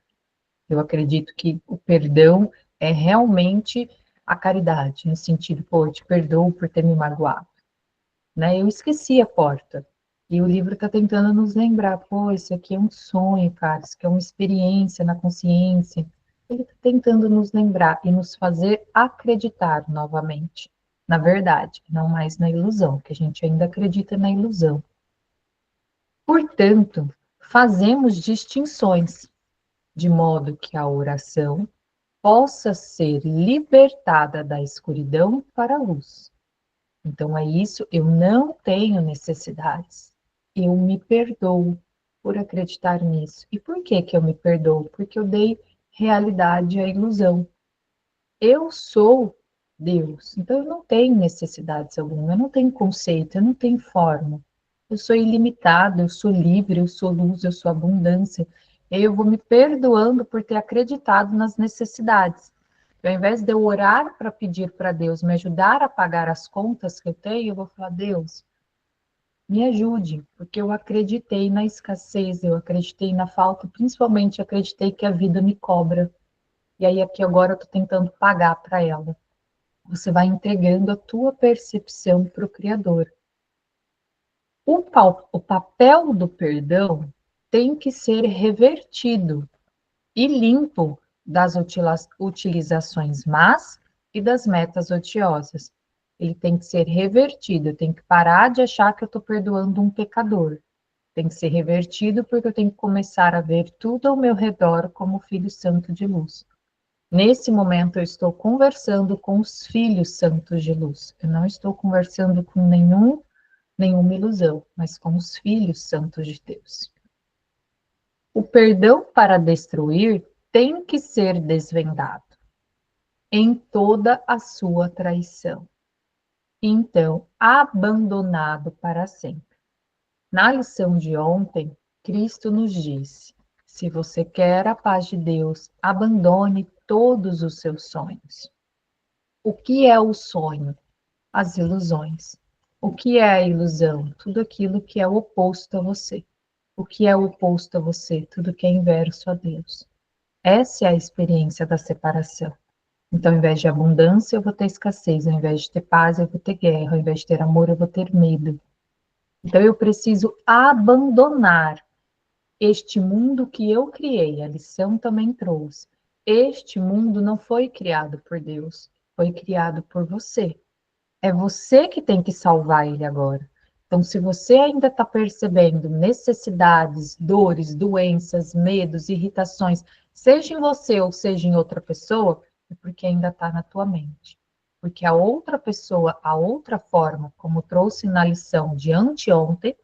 Eu acredito que o perdão é realmente a caridade, no sentido, pô, eu te perdoo por ter me magoado, né? Eu esqueci a porta. E o livro está tentando nos lembrar, pô, isso aqui é um sonho, cara, isso aqui é uma experiência na consciência. Ele está tentando nos lembrar e nos fazer acreditar novamente na verdade, não mais na ilusão, que a gente ainda acredita na ilusão. Portanto, fazemos distinções, de modo que a oração possa ser libertada da escuridão para a luz. Então é isso, eu não tenho necessidades. Eu me perdoo por acreditar nisso. E por que que eu me perdoo? Porque eu dei realidade à ilusão. Eu sou Deus, então eu não tenho necessidades alguma, eu não tenho conceito, eu não tenho forma. Eu sou ilimitado, eu sou livre, eu sou luz, eu sou abundância. E aí eu vou me perdoando por ter acreditado nas necessidades. Ao invés de eu orar para pedir para Deus me ajudar a pagar as contas que eu tenho, eu vou falar: Deus, me ajude, porque eu acreditei na escassez, eu acreditei na falta, principalmente acreditei que a vida me cobra. E aí aqui agora eu estou tentando pagar para ela. Você vai entregando a tua percepção para o Criador. O papel do perdão tem que ser revertido e limpo das utilizações más e das metas odiosas. Ele tem que ser revertido, eu tenho que parar de achar que eu estou perdoando um pecador. Tem que ser revertido porque eu tenho que começar a ver tudo ao meu redor como Filho Santo de Luz. Nesse momento, eu estou conversando com os filhos santos de luz. Eu não estou conversando com nenhuma ilusão, mas com os filhos santos de Deus. O perdão para destruir tem que ser desvendado em toda a sua traição. Então, abandonado para sempre. Na lição de ontem, Cristo nos disse: se você quer a paz de Deus, abandone todos os seus sonhos. O que é o sonho? As ilusões. O que é a ilusão? Tudo aquilo que é oposto a você. O que é oposto a você? Tudo que é inverso a Deus. Essa é a experiência da separação. Então, ao invés de abundância, eu vou ter escassez. Ao invés de ter paz, eu vou ter guerra. Ao invés de ter amor, eu vou ter medo. Então, eu preciso abandonar este mundo que eu criei. A lição também trouxe. Este mundo não foi criado por Deus, foi criado por você. É você que tem que salvar ele agora. Então, se você ainda está percebendo necessidades, dores, doenças, medos, irritações, seja em você ou seja em outra pessoa, é porque ainda está na tua mente. Porque a outra pessoa, a outra forma, como trouxe na lição de anteontem,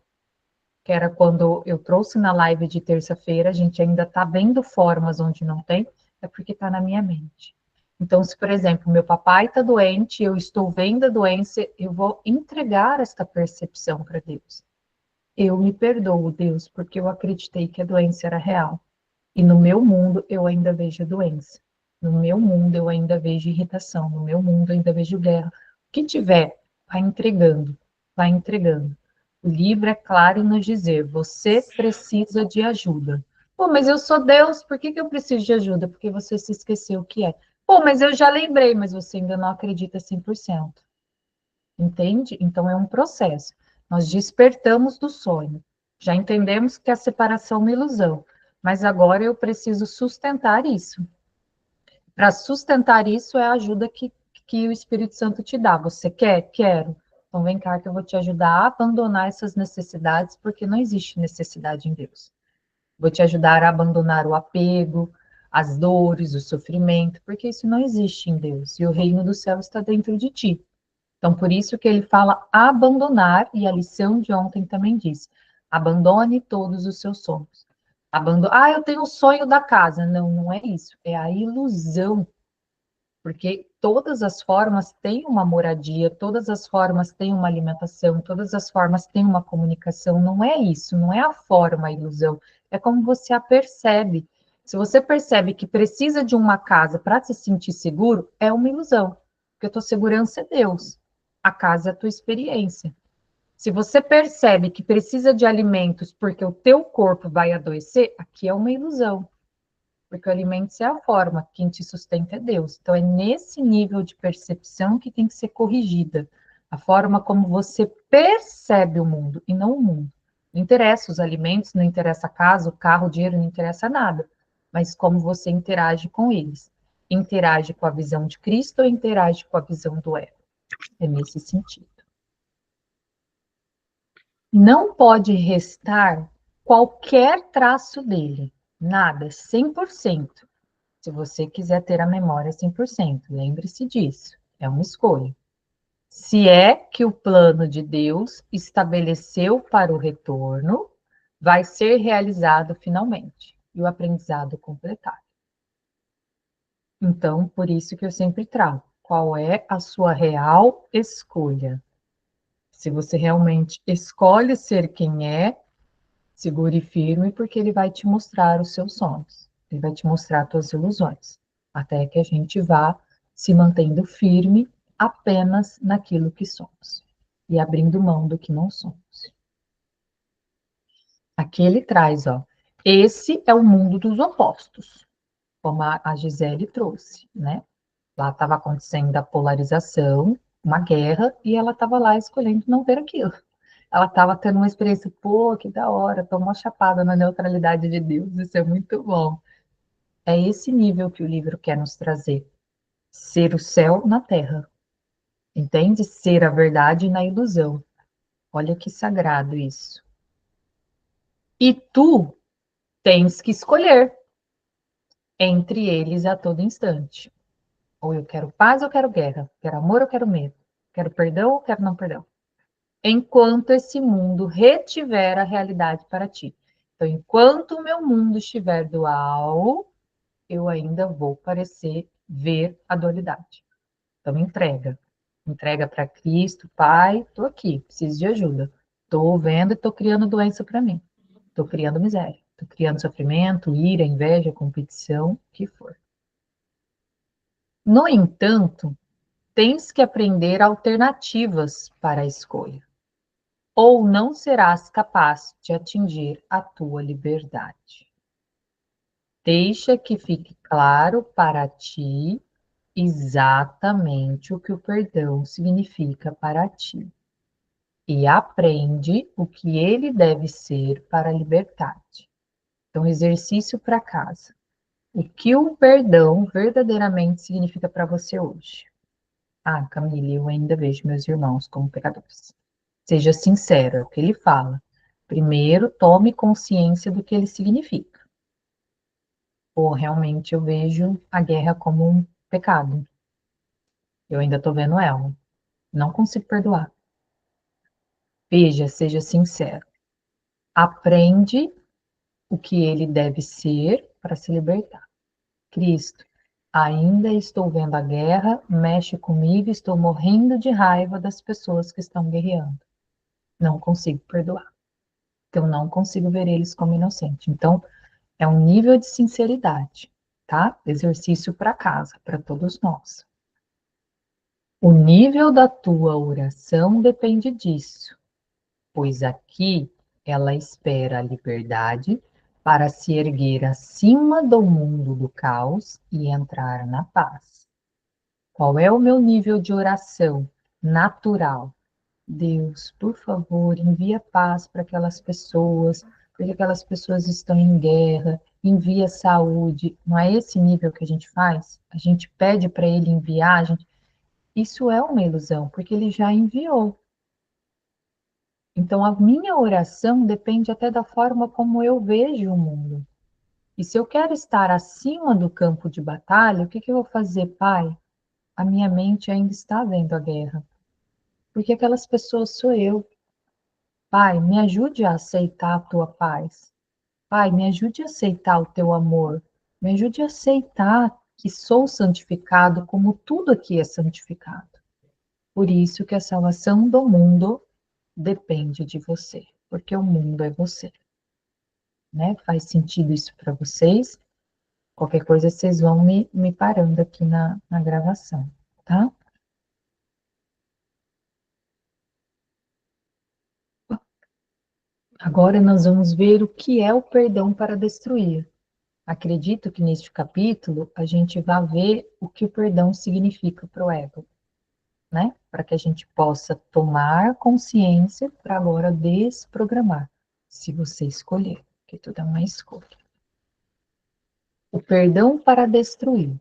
que era quando eu trouxe na live de terça-feira, a gente ainda está vendo formas onde não tem, é porque está na minha mente. Então, se, por exemplo, meu papai está doente, eu estou vendo a doença, eu vou entregar esta percepção para Deus. Eu me perdoo, Deus, porque eu acreditei que a doença era real. E no meu mundo eu ainda vejo a doença. No meu mundo eu ainda vejo irritação. No meu mundo eu ainda vejo guerra. O que tiver, vai entregando, vai entregando. O livro é claro em nos dizer: você precisa de ajuda. Pô, mas eu sou Deus, por que eu preciso de ajuda? Porque você se esqueceu o que é. Pô, mas eu já lembrei, mas você ainda não acredita 100%. Entende? Então é um processo. Nós despertamos do sonho. Já entendemos que a separação é uma ilusão, mas agora eu preciso sustentar isso. Para sustentar isso é a ajuda que o Espírito Santo te dá. Você quer? Quero. Então vem cá que eu vou te ajudar a abandonar essas necessidades, porque não existe necessidade em Deus. Vou te ajudar a abandonar o apego, as dores, o sofrimento, porque isso não existe em Deus. E o reino do céu está dentro de ti. Então, por isso que ele fala abandonar, e a lição de ontem também diz: abandone todos os seus sonhos. Eu tenho o sonho da casa. Não, não é isso. É a ilusão. Porque todas as formas têm uma moradia, todas as formas têm uma alimentação, todas as formas têm uma comunicação. Não é isso, não é a forma, a ilusão. É como você a percebe. Se você percebe que precisa de uma casa para se sentir seguro, é uma ilusão. Porque a tua segurança é Deus. A casa é a tua experiência. Se você percebe que precisa de alimentos porque o teu corpo vai adoecer, aqui é uma ilusão. Porque o alimento é a forma, quem te sustenta é Deus. Então, é nesse nível de percepção que tem que ser corrigida. A forma como você percebe o mundo e não o mundo. Não interessa os alimentos, não interessa a casa, o carro, o dinheiro, não interessa nada. Mas como você interage com eles. Interage com a visão de Cristo ou interage com a visão do ego? É nesse sentido. Não pode restar qualquer traço dele. Nada, 100%. Se você quiser ter a memória 100%, lembre-se disso, é uma escolha. Se é que o plano de Deus estabeleceu para o retorno, vai ser realizado finalmente, e o aprendizado completado. Então, por isso que eu sempre trago, qual é a sua real escolha? Se você realmente escolhe ser quem é, segure firme, porque ele vai te mostrar os seus sonhos, ele vai te mostrar as tuas ilusões, até que a gente vá se mantendo firme apenas naquilo que somos e abrindo mão do que não somos. Aqui ele traz, ó, esse é o mundo dos opostos, como a Gisele trouxe, né? Lá estava acontecendo a polarização, uma guerra, e ela estava lá escolhendo não ver aquilo. Ela estava tendo uma experiência, pô, que da hora, tô uma chapada na neutralidade de Deus, isso é muito bom. É esse nível que o livro quer nos trazer. Ser o céu na terra. Entende? Ser a verdade na ilusão. Olha que sagrado isso. E tu tens que escolher entre eles a todo instante. Ou eu quero paz ou quero guerra. Quero amor ou quero medo. Quero perdão ou quero não perdão. Enquanto esse mundo retiver a realidade para ti. Então, enquanto o meu mundo estiver dual, eu ainda vou parecer ver a dualidade. Então, entrega. Entrega para Cristo, Pai, estou aqui, preciso de ajuda. Estou vendo e estou criando doença para mim. Estou criando miséria. Estou criando sofrimento, ira, inveja, competição, o que for. No entanto, tens que aprender alternativas para a escolha, ou não serás capaz de atingir a tua liberdade. Deixa que fique claro para ti exatamente o que o perdão significa para ti. E aprende o que ele deve ser para libertar-te. Então, exercício para casa. O que o perdão verdadeiramente significa para você hoje? Ah, Camille, eu ainda vejo meus irmãos como pecadores. Seja sincero, é o que ele fala. Primeiro, tome consciência do que ele significa. Ou realmente eu vejo a guerra como um pecado. Eu ainda estou vendo ela. Não consigo perdoar. Veja, seja sincero. Aprende o que ele deve ser para se libertar. Cristo, ainda estou vendo a guerra, mexe comigo, estou morrendo de raiva das pessoas que estão guerreando. Não consigo perdoar. Então, não consigo ver eles como inocentes. Então, é um nível de sinceridade, tá? Exercício para casa, para todos nós. O nível da tua oração depende disso, pois aqui ela espera a liberdade para se erguer acima do mundo do caos e entrar na paz. Qual é o meu nível de oração natural? Deus, por favor, envia paz para aquelas pessoas, porque aquelas pessoas estão em guerra, envia saúde. Não é esse nível que a gente faz? A gente pede para ele enviar, isso é uma ilusão, porque ele já enviou. Então, a minha oração depende até da forma como eu vejo o mundo. E se eu quero estar acima do campo de batalha, o que eu vou fazer, Pai? A minha mente ainda está vendo a guerra, porque aquelas pessoas sou eu. Pai, me ajude a aceitar a tua paz. Pai, me ajude a aceitar o teu amor. Me ajude a aceitar que sou santificado como tudo aqui é santificado. Por isso que a salvação do mundo depende de você, porque o mundo é você, né? Faz sentido isso para vocês? Qualquer coisa vocês vão me parando aqui na gravação, tá? Agora nós vamos ver o que é o perdão para destruir. Acredito que neste capítulo a gente vai ver o que o perdão significa para o ego, né? Para que a gente possa tomar consciência para agora desprogramar, se você escolher, porque tudo é uma escolha. O perdão para destruir.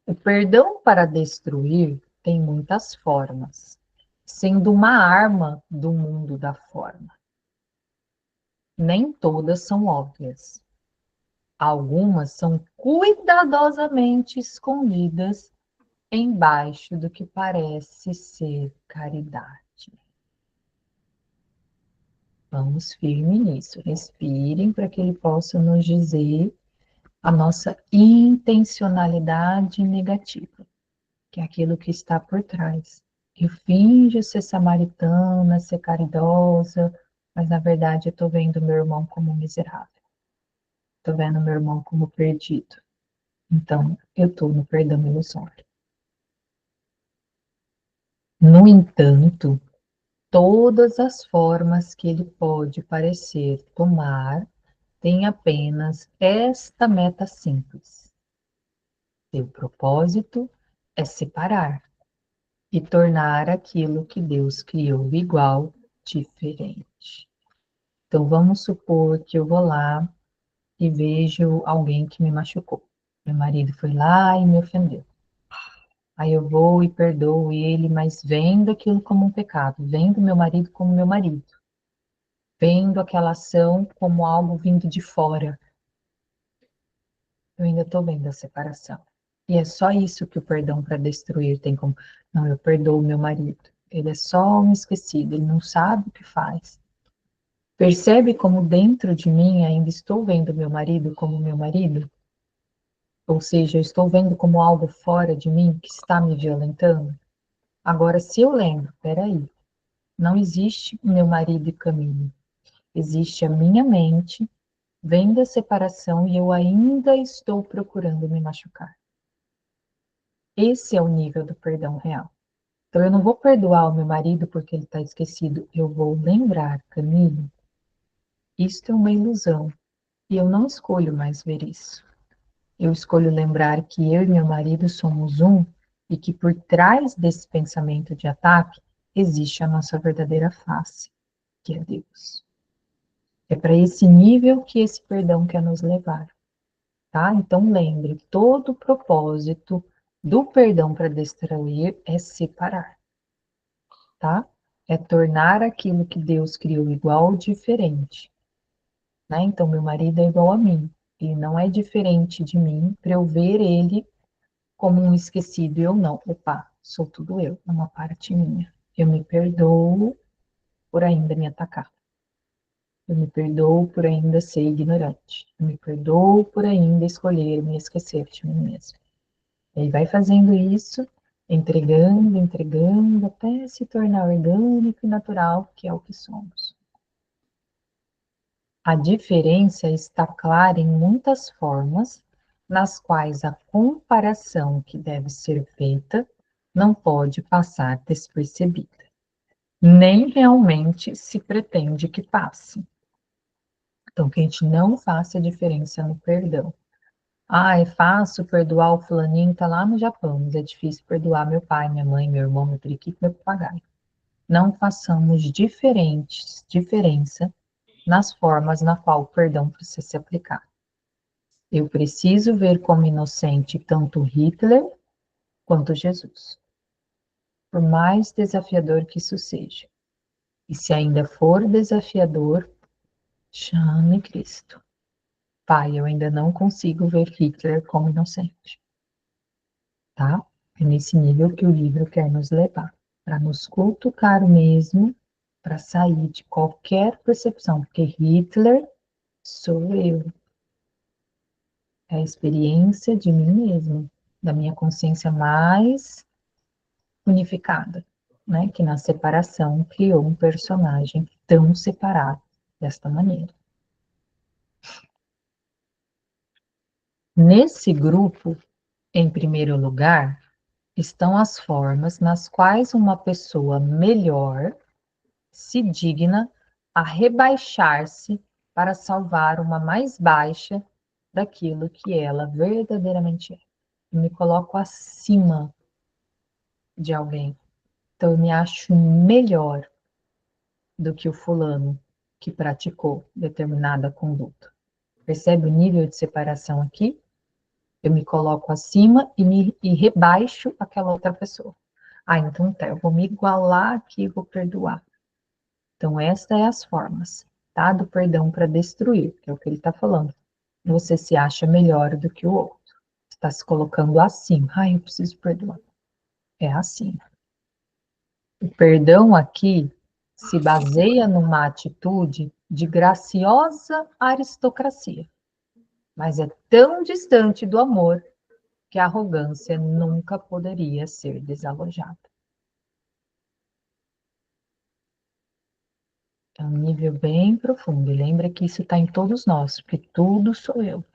O perdão para destruir tem muitas formas, sendo uma arma do mundo da forma. Nem todas são óbvias. Algumas são cuidadosamente escondidas embaixo do que parece ser caridade. Vamos firme nisso. Respirem para que ele possa nos dizer a nossa intencionalidade negativa, que é aquilo que está por trás. Eu finjo ser samaritana, ser caridosa, mas na verdade eu estou vendo meu irmão como miserável. Estou vendo meu irmão como perdido. Então, eu estou no perdão ilusório. No entanto, todas as formas que ele pode parecer tomar têm apenas esta meta simples. Seu propósito é separar e tornar aquilo que Deus criou igual, diferente. Então, vamos supor que eu vou lá e vejo alguém que me machucou. Meu marido foi lá e me ofendeu. Aí eu vou e perdoo ele, mas vendo aquilo como um pecado, vendo meu marido como meu marido, vendo aquela ação como algo vindo de fora. Eu ainda estou vendo a separação. E é só isso que o perdão para destruir tem como. Não, eu perdoo meu marido. Ele é só um esquecido, ele não sabe o que faz. Percebe como dentro de mim ainda estou vendo meu marido como meu marido? Ou seja, eu estou vendo como algo fora de mim que está me violentando? Agora, se eu lembro, peraí, não existe meu marido e Camille. Existe a minha mente, vendo a separação e eu ainda estou procurando me machucar. Esse é o nível do perdão real. Então, eu não vou perdoar o meu marido porque ele está esquecido. Eu vou lembrar, Camille, isto é uma ilusão. E eu não escolho mais ver isso. Eu escolho lembrar que eu e meu marido somos um e que por trás desse pensamento de ataque existe a nossa verdadeira face, que é Deus. É para esse nível que esse perdão quer nos levar, tá? Então lembre, todo o propósito do perdão para destruir é separar, tá? é tornar aquilo que Deus criou igual ou diferente, né? Então, meu marido é igual a mim, ele não é diferente de mim, para eu ver ele como um esquecido e eu não. Opa, sou tudo eu, é uma parte minha. Eu me perdoo por ainda me atacar. Eu me perdoo por ainda ser ignorante. Eu me perdoo por ainda escolher me esquecer de mim mesmo. E vai fazendo isso, entregando, entregando, até se tornar orgânico e natural, que é o que somos. A diferença está clara em muitas formas, nas quais a comparação que deve ser feita não pode passar despercebida, nem realmente se pretende que passe. Então, que a gente não faça diferença no perdão. Ah, é fácil perdoar o fulaninho que está lá no Japão, mas é difícil perdoar meu pai, minha mãe, meu irmão, meu periquito, meu papagaio. Não façamos diferença nas formas na qual o perdão precisa se aplicar. Eu preciso ver como inocente tanto Hitler quanto Jesus, por mais desafiador que isso seja. E se ainda for desafiador, chame Cristo. Pai, eu ainda não consigo ver Hitler como inocente. Tá? É nesse nível que o livro quer nos levar, para nos cutucar mesmo, para sair de qualquer percepção, porque Hitler sou eu. É a experiência de mim mesmo, da minha consciência mais unificada, né? Que na separação criou um personagem tão separado desta maneira. Nesse grupo, em primeiro lugar, estão as formas nas quais uma pessoa melhor se digna a rebaixar-se para salvar uma mais baixa daquilo que ela verdadeiramente é. Eu me coloco acima de alguém. Então, eu me acho melhor do que o fulano que praticou determinada conduta. Percebe o nível de separação aqui? Eu me coloco acima e rebaixo aquela outra pessoa. Ah, então tá, eu vou me igualar aqui e vou perdoar. Então, estas é as formas, tá? Do perdão para destruir, que é o que ele está falando. Você se acha melhor do que o outro. Você está se colocando acima. Ah, eu preciso perdoar. É assim. O perdão aqui se baseia numa atitude de graciosa aristocracia, mas é tão distante do amor que a arrogância nunca poderia ser desalojada. É um nível bem profundo. E lembra que isso está em todos nós, porque tudo sou eu.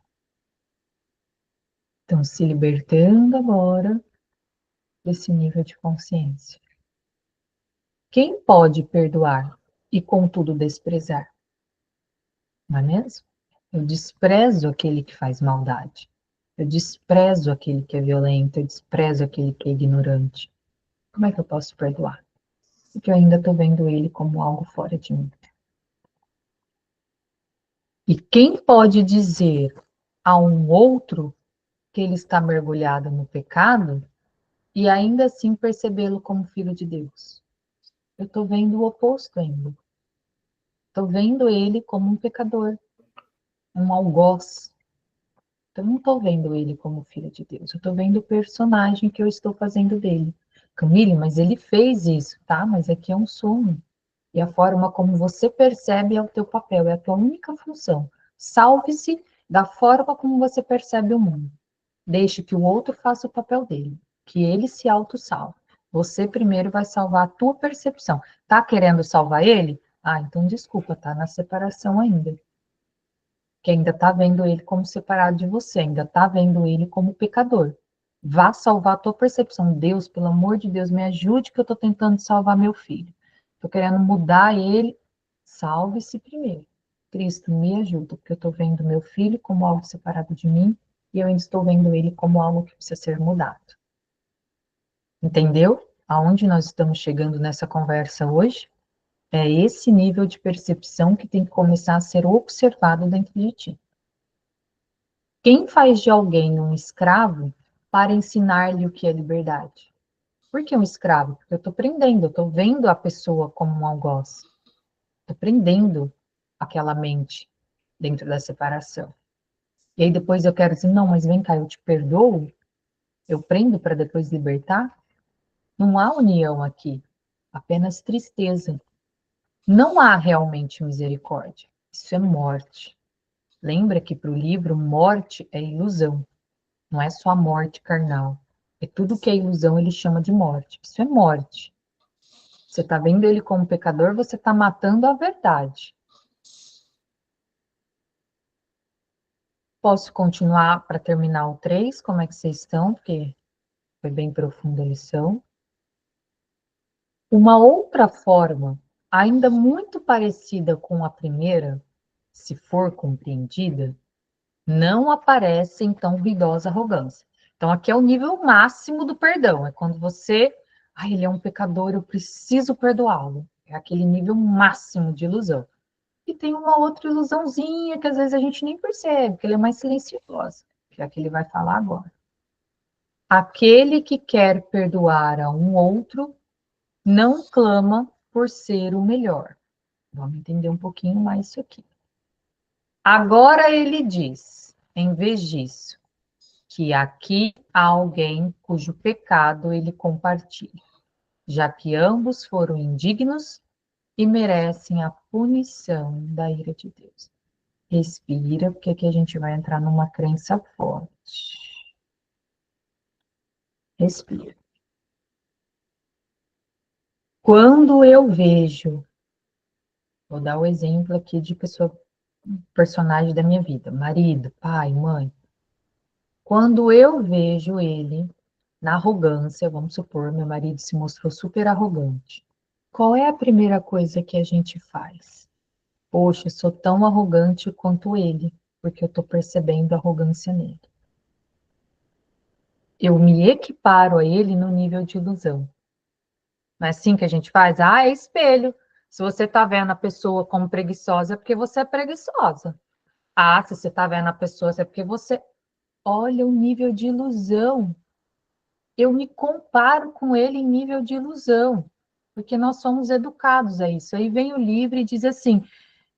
Então, se libertando agora desse nível de consciência. Quem pode perdoar e, contudo, desprezar? Não é mesmo? Eu desprezo aquele que faz maldade. Eu desprezo aquele que é violento. Eu desprezo aquele que é ignorante. Como é que eu posso perdoar? Porque eu ainda estou vendo ele como algo fora de mim. E quem pode dizer a um outro que ele está mergulhado no pecado e ainda assim percebê-lo como filho de Deus? Eu estou vendo o oposto ainda. Estou vendo ele como um pecador, um algoz. Então, não estou vendo ele como filho de Deus. Eu estou vendo o personagem que eu estou fazendo dele. Camille, mas ele fez isso, tá? Mas aqui é um sonho. E a forma como você percebe é o teu papel, é a tua única função. Salve-se da forma como você percebe o mundo. Deixe que o outro faça o papel dele, que ele se auto-salve. Você primeiro vai salvar a tua percepção. Tá querendo salvar ele? Ah, então desculpa, tá na separação ainda. Que ainda tá vendo ele como separado de você, ainda tá vendo ele como pecador. Vá salvar a tua percepção. Deus, pelo amor de Deus, me ajude que eu tô tentando salvar meu filho. Tô querendo mudar ele. Salve-se primeiro. Cristo, me ajuda, porque eu tô vendo meu filho como algo separado de mim e eu ainda estou vendo ele como algo que precisa ser mudado. Entendeu? Aonde nós estamos chegando nessa conversa hoje? É esse nível de percepção que tem que começar a ser observado dentro de ti. Quem faz de alguém um escravo para ensinar-lhe o que é liberdade? Por que um escravo? Porque eu estou prendendo, eu estou vendo a pessoa como um algoz. Estou prendendo aquela mente dentro da separação. E aí depois eu quero dizer, não, mas vem cá, eu te perdoo, eu prendo para depois libertar. Não há união aqui, apenas tristeza. Não há realmente misericórdia. Isso é morte. Lembra que para o livro, morte é ilusão. Não é só a morte carnal. É tudo que é ilusão, ele chama de morte. Isso é morte. Você está vendo ele como pecador, você está matando a verdade. Posso continuar para terminar o 3? Como é que vocês estão? Porque foi bem profunda a lição. Uma outra forma, ainda muito parecida com a primeira, se for compreendida, não aparece em tão ruidosa arrogância. Então, aqui é o nível máximo do perdão. É quando você, ele é um pecador, eu preciso perdoá-lo. É aquele nível máximo de ilusão. E tem uma outra ilusãozinha que às vezes a gente nem percebe, que ele é mais silenciosa, que é a que ele vai falar agora. Aquele que quer perdoar a um outro não clama por ser o melhor. Vamos entender um pouquinho mais isso aqui. Agora ele diz, em vez disso, que aqui há alguém cujo pecado ele compartilha, já que ambos foram indignos e merecem a punição da ira de Deus. Respira, porque aqui a gente vai entrar numa crença forte. Respira. Quando eu vejo, vou dar o exemplo aqui de pessoa, personagem da minha vida, marido, pai, mãe. Quando eu vejo ele na arrogância, vamos supor, meu marido se mostrou super arrogante. Qual é a primeira coisa que a gente faz? Poxa, eu sou tão arrogante quanto ele, porque eu estou percebendo a arrogância nele. Eu me equiparo a ele no nível de ilusão. Não é assim que a gente faz? É espelho. Se você está vendo a pessoa como preguiçosa, é porque você é preguiçosa. Se você está vendo a pessoa, é porque você... Olha o nível de ilusão. Eu me comparo com ele em nível de ilusão, porque nós somos educados a isso. Aí vem o livro e diz assim,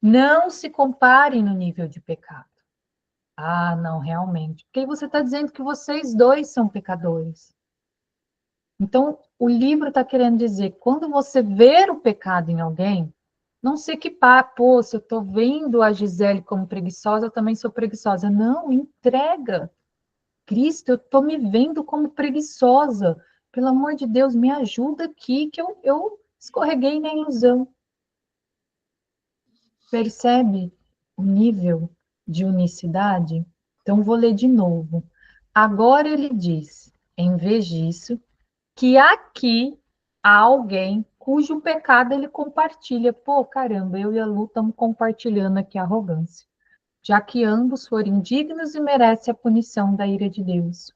não se comparem no nível de pecado. Não, realmente. Porque aí você está dizendo que vocês dois são pecadores. Então, o livro está querendo dizer, quando você ver o pecado em alguém, não se equipar, se eu estou vendo a Gisele como preguiçosa, eu também sou preguiçosa. Não, entrega. Cristo, eu estou me vendo como preguiçosa. Pelo amor de Deus, me ajuda aqui, que eu escorreguei na ilusão. Percebe o nível de unicidade? Então, vou ler de novo. Agora ele diz, em vez disso, que aqui há alguém cujo pecado ele compartilha. Caramba, eu e a Lu estamos compartilhando aqui a arrogância, já que ambos foram indignos e merecem a punição da ira de Deus.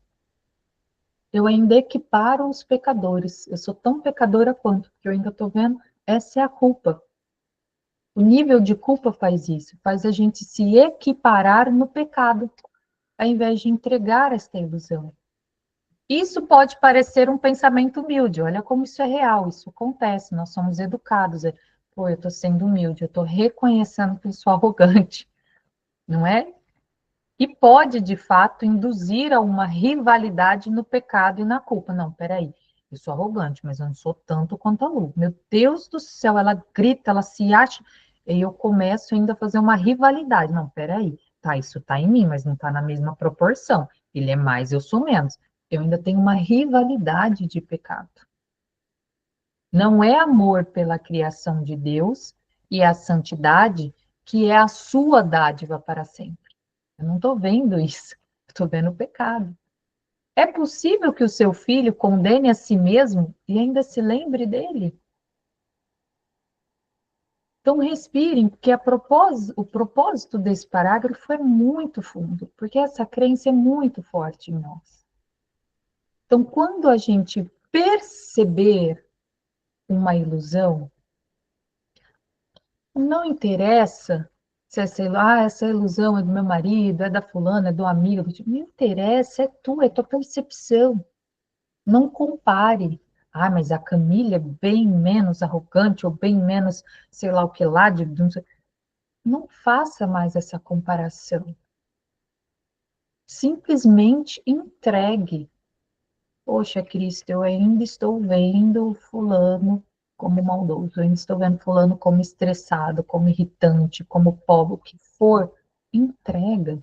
Eu ainda equiparo os pecadores. Eu sou tão pecadora quanto, porque eu ainda estou vendo, essa é a culpa. O nível de culpa faz isso, faz a gente se equiparar no pecado, ao invés de entregar esta ilusão. Isso pode parecer um pensamento humilde, olha como isso é real, isso acontece, nós somos educados. Eu estou sendo humilde, eu estou reconhecendo que eu sou arrogante, não é? E pode, de fato, induzir a uma rivalidade no pecado e na culpa. Não, peraí, eu sou arrogante, mas eu não sou tanto quanto a Lu. Meu Deus do céu, ela grita, ela se acha, e eu começo ainda a fazer uma rivalidade. Não, peraí, isso tá em mim, mas não tá na mesma proporção. Ele é mais, eu sou menos. Eu ainda tenho uma rivalidade de pecado. Não é amor pela criação de Deus e a santidade que é a sua dádiva para sempre. Eu não estou vendo isso, estou vendo o pecado. É possível que o seu filho condene a si mesmo e ainda se lembre dele? Então, respirem, porque o propósito desse parágrafo é muito fundo, porque essa crença é muito forte em nós. Então, quando a gente perceber uma ilusão, não interessa se essa ilusão é do meu marido, é da fulana, é do amigo, não interessa, é tua percepção. Não compare. Ah, mas a Camila é bem menos arrogante, ou bem menos, sei lá o que lá, não faça mais essa comparação. Simplesmente entregue. Poxa, Cristo, eu ainda estou vendo fulano como maldoso, eu ainda estou vendo fulano como estressado, como irritante, como pobre, o que for. Entrega,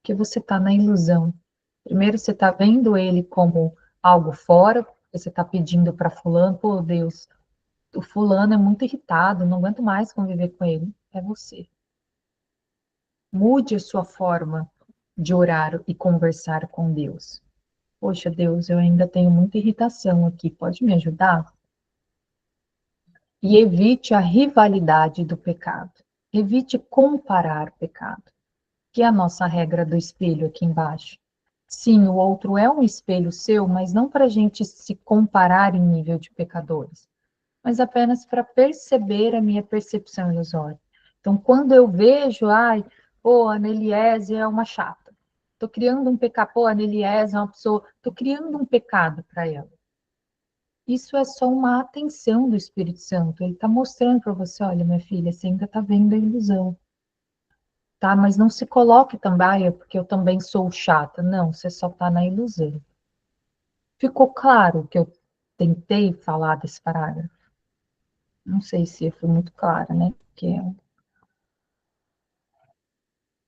que você está na ilusão. Primeiro, você está vendo ele como algo fora, porque você está pedindo para fulano, pô, Deus, o fulano é muito irritado, não aguento mais conviver com ele. É você. Mude a sua forma de orar e conversar com Deus. Poxa, Deus, eu ainda tenho muita irritação aqui, pode me ajudar? E evite a rivalidade do pecado. Evite comparar pecado, que é a nossa regra do espelho aqui embaixo. Sim, o outro é um espelho seu, mas não para a gente se comparar em nível de pecadores, mas apenas para perceber a minha percepção ilusória. Então, quando eu vejo, ai, pô, a Anneliese é uma chata. Estou criando um pecado, pô, a Anneliese é uma pessoa, estou criando um pecado para ela. Isso é só uma atenção do Espírito Santo. Ele está mostrando para você, olha, minha filha, você ainda está vendo a ilusão. Tá, mas não se coloque também, porque eu também sou chata. Não, você só está na ilusão. Ficou claro que eu tentei falar desse parágrafo? Não sei se eu fui muito clara, né? Porque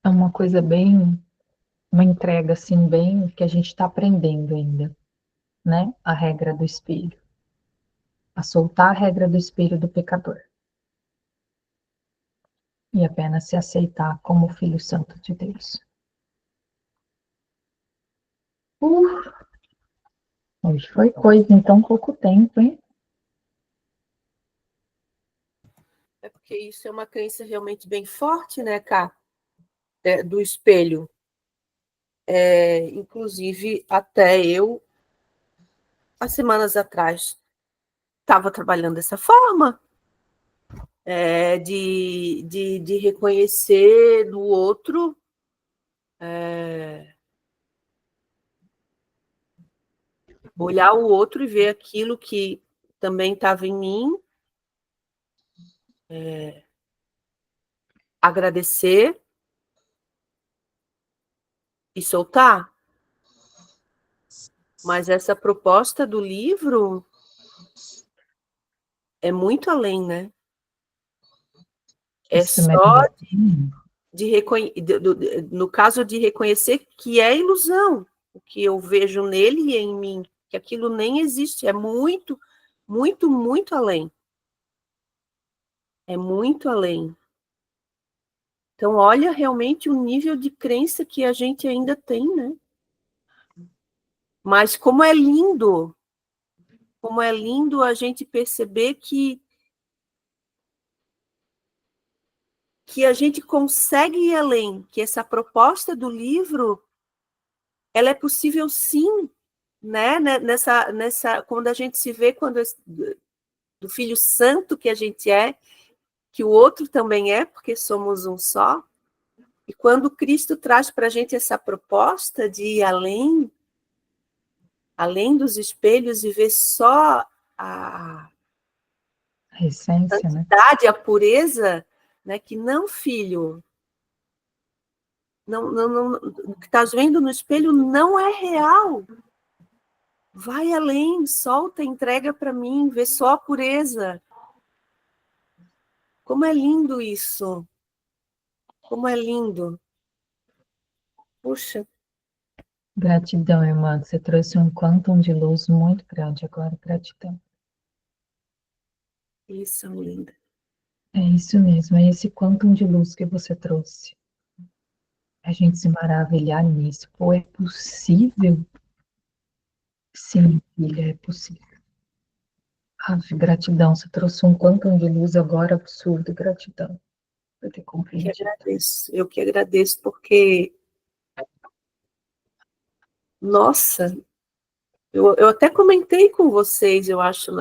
é uma coisa bem, uma entrega assim, bem que a gente está aprendendo ainda, né? A regra do espelho. A soltar a regra do espelho do pecador. E apenas se aceitar como Filho Santo de Deus. Hoje foi coisa em tão pouco tempo, hein? É porque isso é uma crença realmente bem forte, né, Cá? Do espelho. Inclusive, até eu, há semanas atrás, estava trabalhando dessa forma, de reconhecer no outro olhar o outro e ver aquilo que também estava em mim, agradecer e soltar. Mas essa proposta do livro é muito além, né? É Isso só no caso de reconhecer que é ilusão, o que eu vejo nele e em mim, que aquilo nem existe, é muito, muito, muito além. É muito além. Então, olha realmente o nível de crença que a gente ainda tem, né? Mas como é lindo a gente perceber que a gente consegue ir além, que essa proposta do livro, ela é possível sim, né? Quando a gente se vê do Filho Santo que a gente é, que o outro também é, porque somos um só. E quando Cristo traz para a gente essa proposta de ir além dos espelhos e ver só a essência, né? santidade, a pureza, né? Que não, filho, não, o que estás vendo no espelho não é real. Vai além, solta, entrega para mim, vê só a pureza. Como é lindo isso. Como é lindo. Puxa. Gratidão, irmã. Você trouxe um quantum de luz muito grande agora. Gratidão. Isso, linda. É isso mesmo, é esse quantum de luz que você trouxe. A gente se maravilhar nisso. Pô, é possível? Sim, filha, é possível. Ah, gratidão, você trouxe um quantum de luz agora absurdo. Gratidão por ter compreendido. Eu que agradeço, porque, nossa, eu até comentei com vocês, eu acho,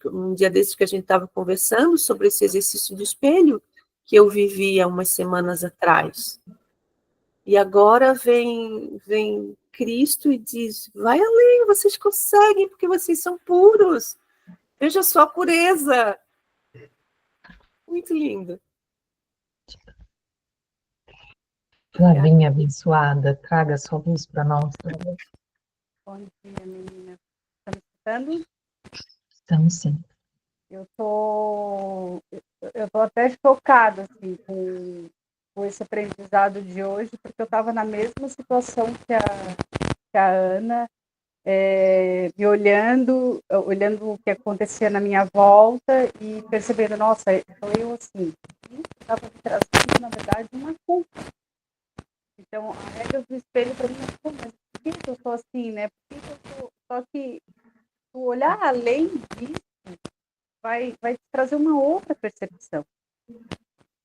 um dia desses que a gente estava conversando sobre esse exercício de espelho que eu vivi há umas semanas atrás. E agora vem Cristo e diz, vai além, vocês conseguem, porque vocês são puros. Veja só a pureza. Muito lindo. Flavinha abençoada, traga sua luz para nós. Bom dia, menina. Tá me escutando? Estamos sim. Eu tô até chocada assim, com esse aprendizado de hoje, porque eu estava na mesma situação que a Ana, me olhando o que acontecia na minha volta e percebendo, nossa, eu assim, estava me trazendo, na verdade, uma culpa. Então, a regra do espelho para mim é, mas por que eu sou assim, né? Por que eu sou... Só que o olhar além disso vai te trazer uma outra percepção,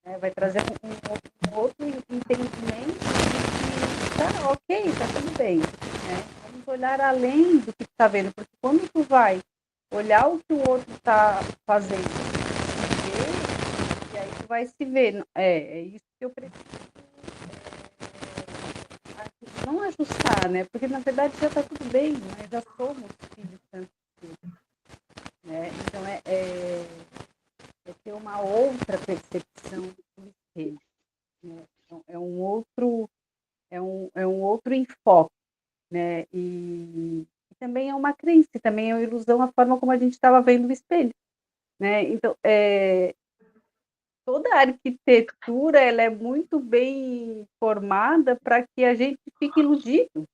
né? Vai trazer um outro entendimento de que tá ok, tá tudo bem, né? Vamos olhar além do que tu tá vendo, porque quando tu vai olhar o que o outro tá fazendo e aí tu vai se ver, é isso que eu preciso não ajustar, né? Porque na verdade já tá tudo bem, nós já somos filhos santos, né? Então é ter uma outra percepção do espelho, né? Então, é um outro enfoque, né? E também é uma crença, também é uma ilusão a forma como a gente estava vendo o espelho, né? Então toda a arquitetura ela é muito bem formada para que a gente fique iludido.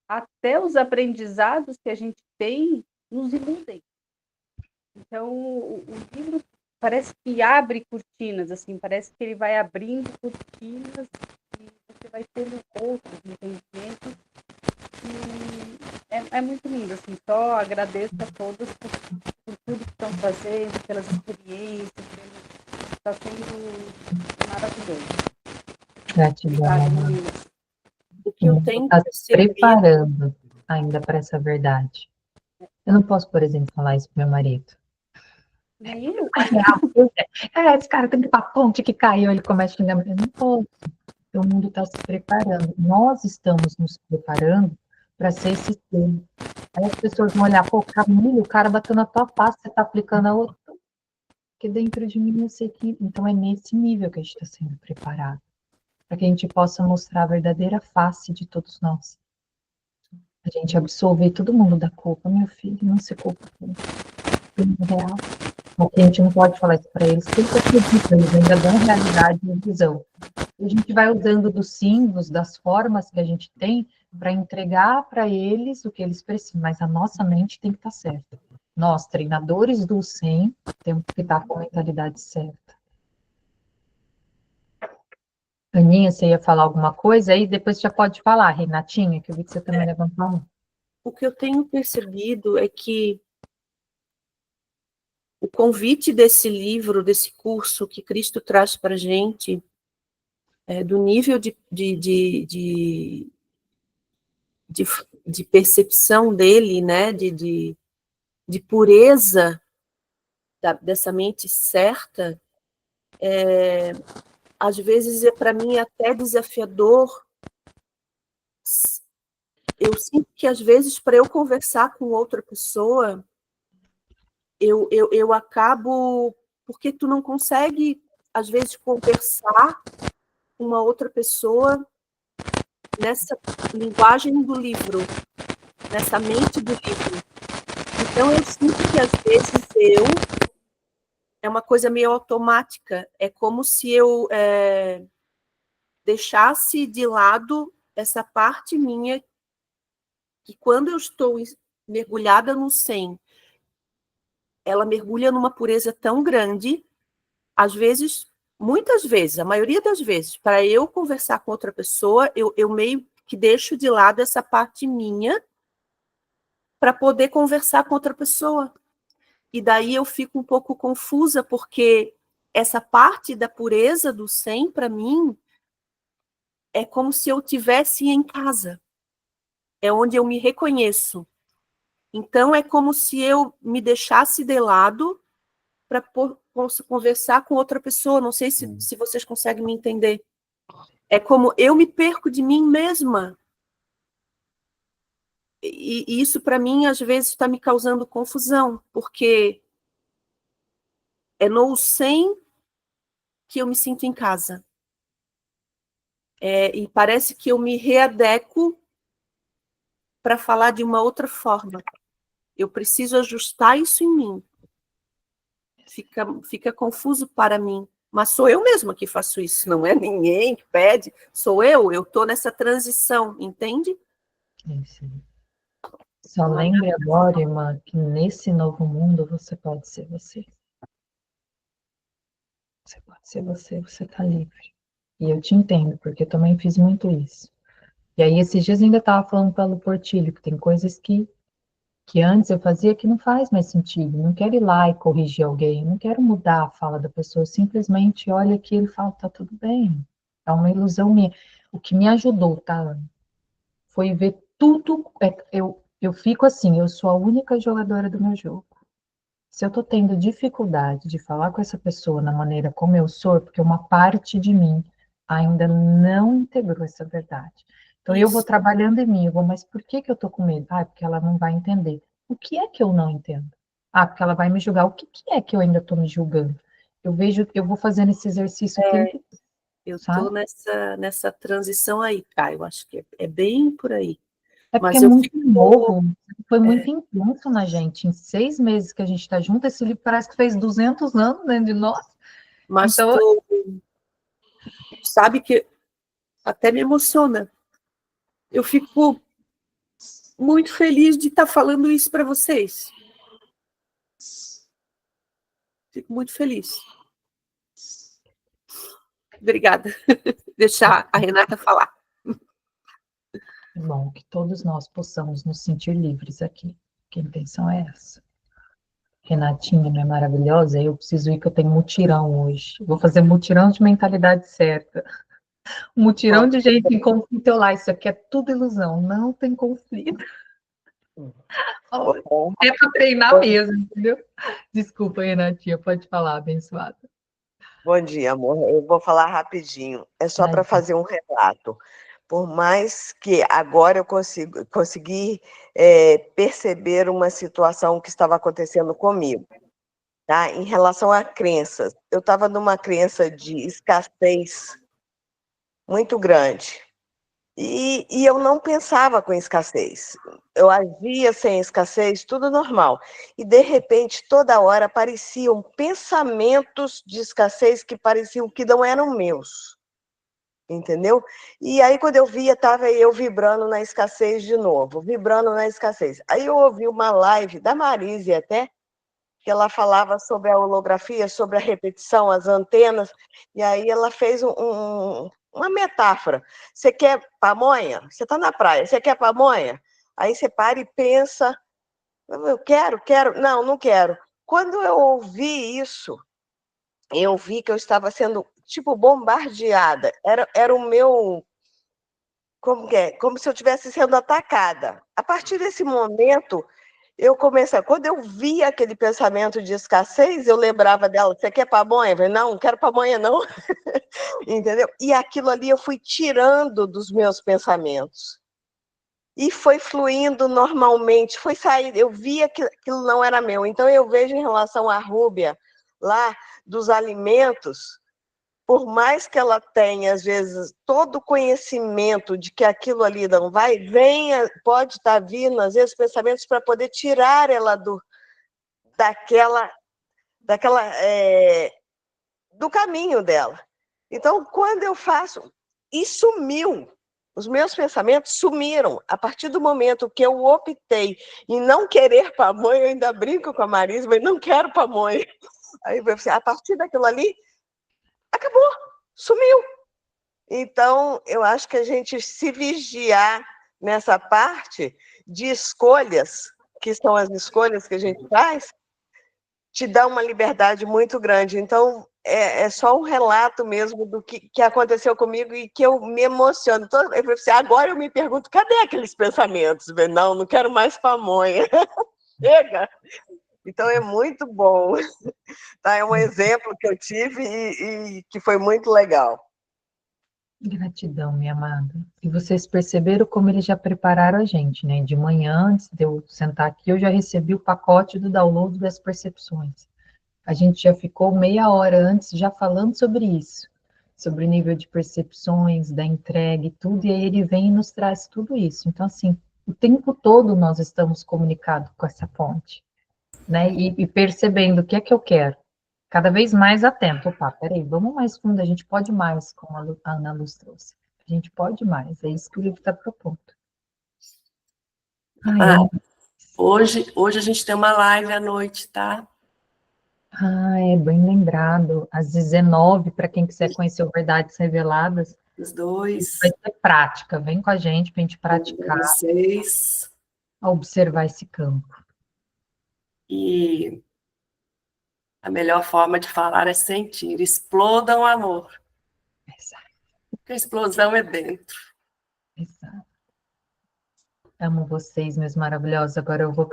Até os aprendizados que a gente tem nos iludem. Então, o livro parece que abre cortinas, assim, parece que ele vai abrindo cortinas e você vai tendo outros entendimentos. E é muito lindo, assim, só agradeço a todos por tudo que estão fazendo, pelas experiências, está sendo maravilhoso. Gratidão. Obrigada, meninas. O que eu tenho Está se percebido... preparando ainda para essa verdade. Eu não posso, por exemplo, falar isso para meu marido. Nem eu. Esse cara tem que ir para a ponte que caiu, ele começa a xingar. Eu não posso. O mundo está se preparando. Nós estamos nos preparando para ser esse ser. Aí as pessoas vão olhar, pô, Camila, o cara bateu na tua face, você está aplicando a outra. Porque dentro de mim eu sei que... Então é nesse nível que a gente está sendo preparado. Para que a gente possa mostrar a verdadeira face de todos nós. A gente absolver todo mundo da culpa. Meu filho, não se culpa. É real. Porque a gente não pode falar isso para eles, porque eles acreditam, eles ainda dão realidade e visão. E a gente vai usando dos símbolos, das formas que a gente tem, para entregar para eles o que eles precisam. Mas a nossa mente tem que estar certa. Nós, treinadores do 100, temos que estar com a mentalidade certa. Aninha, você ia falar alguma coisa? Aí depois já pode falar, Renatinha, que eu vi que você também levantou a mão. O que eu tenho percebido é que o convite desse livro, desse curso que Cristo traz para a gente, do nível de percepção dele, né, de pureza dessa mente certa, às vezes para mim é até desafiador. Eu sinto que às vezes para eu conversar com outra pessoa, eu acabo, porque tu não consegue às vezes conversar com uma outra pessoa nessa linguagem do livro, nessa mente do livro. Então eu sinto que às vezes é uma coisa meio automática, é como se eu deixasse de lado essa parte minha, que quando eu estou mergulhada no 100, ela mergulha numa pureza tão grande, às vezes, muitas vezes, a maioria das vezes, para eu conversar com outra pessoa, eu meio que deixo de lado essa parte minha para poder conversar com outra pessoa. E daí eu fico um pouco confusa, porque essa parte da pureza do 100, para mim, é como se eu estivesse em casa. É onde eu me reconheço. Então, é como se eu me deixasse de lado para conversar com outra pessoa. Não sei se vocês conseguem me entender. É como eu me perco de mim mesma. E isso, para mim, às vezes está me causando confusão, porque é no 100 que eu me sinto em casa. E parece que eu me readequo para falar de uma outra forma. Eu preciso ajustar isso em mim. Fica confuso para mim. Mas sou eu mesma que faço isso, não é ninguém que pede. Sou eu estou nessa transição, entende? Sim. Só lembre agora, irmã, que nesse novo mundo você pode ser você. Você pode ser você, você está livre. E eu te entendo, porque eu também fiz muito isso. E aí, esses dias eu ainda estava falando pelo Portilho, que tem coisas que antes eu fazia que não faz mais sentido. Não quero ir lá e corrigir alguém, não quero mudar a fala da pessoa, eu simplesmente olho aquilo e falo, tá tudo bem. É uma ilusão minha. O que me ajudou, tá? Foi ver tudo. Eu fico assim, eu sou a única jogadora do meu jogo. Se eu tô tendo dificuldade de falar com essa pessoa na maneira como eu sou, é porque uma parte de mim ainda não integrou essa verdade. Então eu vou Isso. trabalhando em mim, mas por que que eu tô com medo? Ah, porque ela não vai entender. O que é que eu não entendo? Ah, porque ela vai me julgar. O que que é que eu ainda tô me julgando? Eu vou fazendo esse exercício o tempo todo, Eu estou sabe? nessa transição aí, Caio. Acho que é bem por aí. É porque é Mas eu muito fico. novo, foi muito intenso na gente. Em 6 meses que a gente está junto, esse livro parece que fez 200 anos dentro de nós. Mas Então, tu sabe que até me emociona. Eu fico muito feliz de estar falando isso para vocês. Fico muito feliz. Obrigada. Deixar a Renata falar. é bom que todos nós possamos nos sentir livres aqui, que a intenção é essa. Renatinha, não é maravilhosa? Eu preciso ir, que eu tenho mutirão hoje. Vou fazer mutirão de mentalidade certa. Mutirão de gente em conflito. Eu lá, isso aqui é tudo ilusão, não tem conflito. É para treinar mesmo, entendeu? Desculpa, Renatinha, pode falar, abençoada. Bom dia, amor. Eu vou falar rapidinho. É só para fazer um relato. Por mais que agora eu consegui perceber uma situação que estava acontecendo comigo, tá? Em relação a crenças. Eu estava numa crença de escassez muito grande. E eu não pensava com escassez. Eu agia sem escassez, tudo normal. E, de repente, toda hora apareciam pensamentos de escassez que pareciam que não eram meus. Entendeu? E aí, quando eu via, estava eu vibrando na escassez de novo, vibrando na escassez. Aí eu ouvi uma live da Marise até, que ela falava sobre a holografia, sobre a repetição, as antenas, e aí ela fez uma metáfora. Você quer pamonha? Você está na praia, você quer pamonha? Aí você para e pensa, eu quero, não quero. Quando eu ouvi isso, eu vi que eu estava sendo, tipo, bombardeada. Era o meu... Como que é? Como se eu estivesse sendo atacada. A partir desse momento, eu comecei... Quando eu via aquele pensamento de escassez, eu lembrava dela, você quer pamonha? Eu falei, não quero pamonha, não. Entendeu? E aquilo ali eu fui tirando dos meus pensamentos. E foi fluindo normalmente, foi sair. Eu via que aquilo não era meu. Então, eu vejo em relação à Rúbia, lá, dos alimentos, por mais que ela tenha, às vezes, todo o conhecimento de que aquilo ali não vai, pode estar vindo, às vezes, pensamentos para poder tirar ela do caminho dela. Então, quando eu faço, e sumiu, os meus pensamentos sumiram. A partir do momento que eu optei em não querer pamonha, eu ainda brinco com a Marisa, mas não quero pamonha. Aí, a partir daquilo ali, acabou, sumiu. Então, eu acho que a gente se vigiar nessa parte de escolhas, que são as escolhas que a gente faz, te dá uma liberdade muito grande. Então, é só um relato mesmo do que aconteceu comigo e que eu me emociono. Agora eu me pergunto, cadê aqueles pensamentos? Não quero mais pamonha. Chega! Então, é muito bom. Tá? É um exemplo que eu tive e que foi muito legal. Gratidão, minha amada. E vocês perceberam como eles já prepararam a gente, né? De manhã, antes de eu sentar aqui, eu já recebi o pacote do download das percepções. A gente já ficou meia hora antes já falando sobre isso, sobre o nível de percepções, da entrega e tudo, e aí ele vem e nos traz tudo isso. Então, assim, o tempo todo nós estamos comunicados com essa fonte, né? E percebendo o que é que eu quero. Cada vez mais atento. Opa, peraí, vamos mais fundo, a gente pode mais, como a Ana Luz trouxe. A gente pode mais, é isso que o livro está propondo. Ai, Hoje a gente tem uma live à noite, tá? é bem lembrado. Às 19, para quem quiser conhecer o Verdades Reveladas, Os dois. vai ter prática. Vem com a gente para a gente praticar, Vocês. a observar esse campo. E a melhor forma de falar é sentir. Explodam amor. Exato, Porque a explosão é dentro. exato. Amo vocês, meus maravilhosos. Agora eu vou